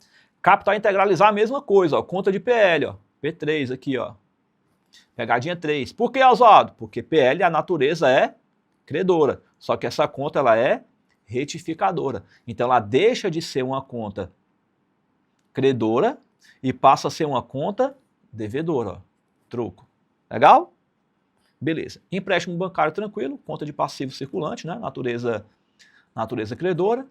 Capital integralizar a mesma coisa, ó, conta de PL, ó, P3 aqui, ó. Pegadinha 3. Por que, Oswaldo? Porque PL, a natureza é credora, só que essa conta ela é retificadora. Então ela deixa de ser uma conta credora e passa a ser uma conta devedora, ó. Troco. Legal? Beleza. Empréstimo bancário tranquilo, conta de passivo circulante, né? Natureza credora.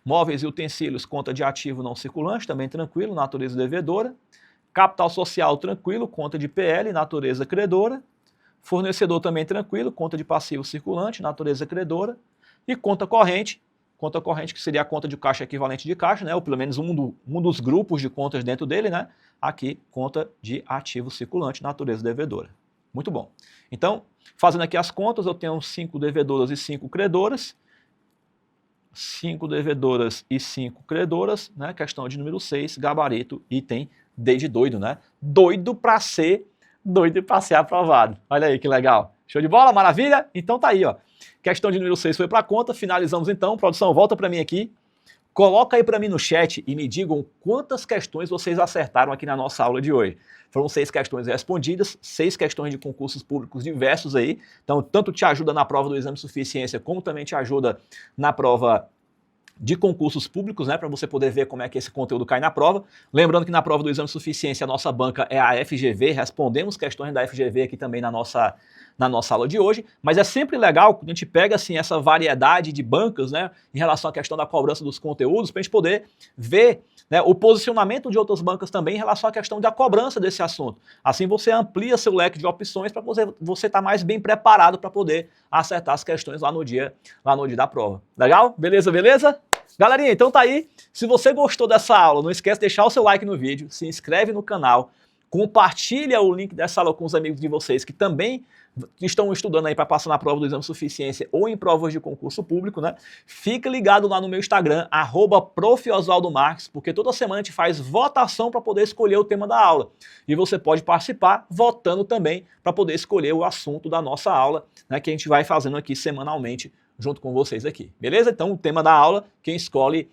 Móveis e utensílios, conta de ativo não circulante, também tranquilo, natureza devedora. Capital social tranquilo, conta de PL, natureza credora. Fornecedor também tranquilo, conta de passivo circulante, natureza credora. E conta corrente que seria a conta de caixa equivalente de caixa, né? Ou pelo menos um dos grupos de contas dentro dele, né? Aqui, conta de ativo circulante, natureza devedora. Muito bom. Então, fazendo aqui as contas, eu tenho 5 devedoras e 5 credoras. 5 devedoras e 5 credoras, né? Questão de número 6, gabarito, item D de doido, né? Doido para ser aprovado. Olha aí que legal. Show de bola? Maravilha? Então tá aí, ó. Questão de número 6 foi para conta. Finalizamos então. Produção, volta para mim aqui. Coloca aí para mim no chat e me digam quantas questões vocês acertaram aqui na nossa aula de hoje. Foram 6 questões respondidas, 6 questões de concursos públicos diversos aí. Então, tanto te ajuda na prova do exame de suficiência, como também te ajuda na prova de concursos públicos, né, para você poder ver como é que esse conteúdo cai na prova. Lembrando que na prova do exame de suficiência a nossa banca é a FGV, respondemos questões da FGV aqui também na nossa aula de hoje, mas é sempre legal que a gente pega assim, essa variedade de bancas, né, em relação à questão da cobrança dos conteúdos, para a gente poder ver, né, o posicionamento de outras bancas também em relação à questão da cobrança desse assunto. Assim você amplia seu leque de opções para você estar mais bem preparado para poder acertar as questões lá no dia da prova. Legal? Beleza, beleza? Galerinha, então tá aí. Se você gostou dessa aula, não esquece de deixar o seu like no vídeo, se inscreve no canal, compartilha o link dessa aula com os amigos de vocês que também estão estudando aí para passar na prova do exame de suficiência ou em provas de concurso público, né? Fica ligado lá no meu Instagram, @prof.oswaldomarques, porque toda semana a gente faz votação para poder escolher o tema da aula. E você pode participar votando também para poder escolher o assunto da nossa aula, né, que a gente vai fazendo aqui semanalmente junto com vocês aqui. Beleza? Então o tema da aula, quem escolhe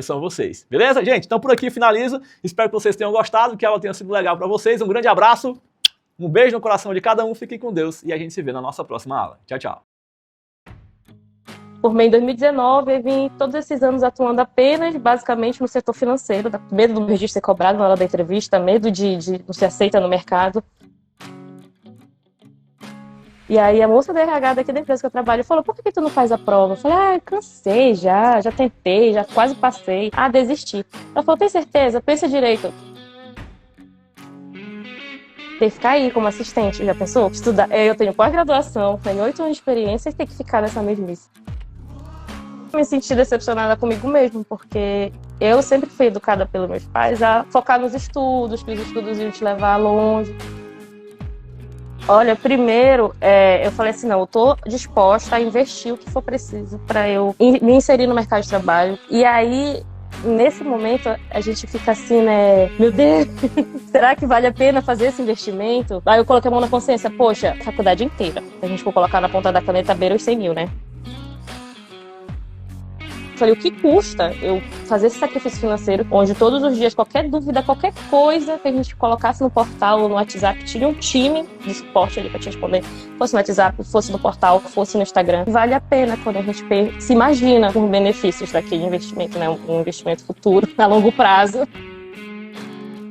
são vocês. Beleza, gente? Então por aqui finalizo. Espero que vocês tenham gostado, que a aula tenha sido legal para vocês. Um grande abraço. Um beijo no coração de cada um, fiquem com Deus e a gente se vê na nossa próxima aula. Tchau, tchau. Formei em 2019 e vim todos esses anos atuando apenas, basicamente, no setor financeiro. Medo do registro ser cobrado na hora da entrevista, medo de não ser aceita no mercado. E aí a moça da RH daqui da empresa que eu trabalho falou, por que tu não faz a prova? Eu falei, cansei já tentei, já quase passei. Desisti. Ela falou, tem certeza? Pensa direito. Tem que ficar aí como assistente, já pensou? Estudar. Eu tenho pós-graduação, tenho 8 anos de experiência e tem que ficar nessa mesmice. Me senti decepcionada comigo mesmo, porque eu sempre fui educada pelos meus pais a focar nos estudos, que os estudos iam te levar longe. Olha, primeiro, eu falei assim, não, eu tô disposta a investir o que for preciso para eu me inserir no mercado de trabalho. E aí, nesse momento, a gente fica assim, né? Meu Deus, será que vale a pena fazer esse investimento? Aí eu coloquei a mão na consciência, poxa, faculdade inteira. A gente for colocar na ponta da caneta, beira os 100 mil, né? Falei, o que custa eu fazer esse sacrifício financeiro, onde todos os dias, qualquer dúvida, qualquer coisa que a gente colocasse no portal ou no WhatsApp, tinha um time de suporte ali para te responder, fosse no WhatsApp, fosse no portal, fosse no Instagram. Vale a pena quando a gente se imagina com os benefícios daquele investimento, né? Um investimento futuro, a longo prazo.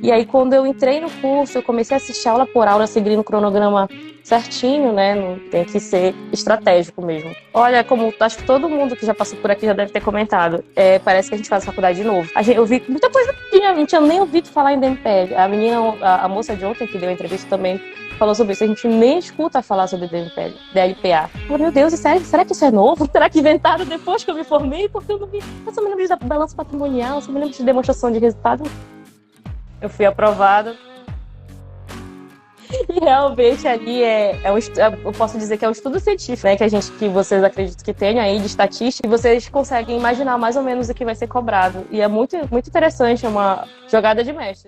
E aí, quando eu entrei no curso, eu comecei a assistir aula por aula, seguindo o cronograma certinho, né? Não tem que ser estratégico mesmo. Olha, como acho que todo mundo que já passou por aqui já deve ter comentado, parece que a gente faz faculdade de novo. Eu vi muita coisa que eu não tinha nem ouvido falar em DMPL. A menina, a moça de ontem que deu a entrevista também falou sobre isso. A gente nem escuta falar sobre DMPL, DLPA. Eu falei, meu Deus, será que isso é novo? Será que inventaram depois que eu me formei? Porque eu não vi. Eu só me lembro de balanço patrimonial, só me lembro de demonstração de resultado. Eu fui aprovada. E realmente ali eu posso dizer que é um estudo científico, né? Que vocês acreditam que tenha aí de estatística, e vocês conseguem imaginar mais ou menos o que vai ser cobrado. E é muito, muito interessante, é uma jogada de mestre.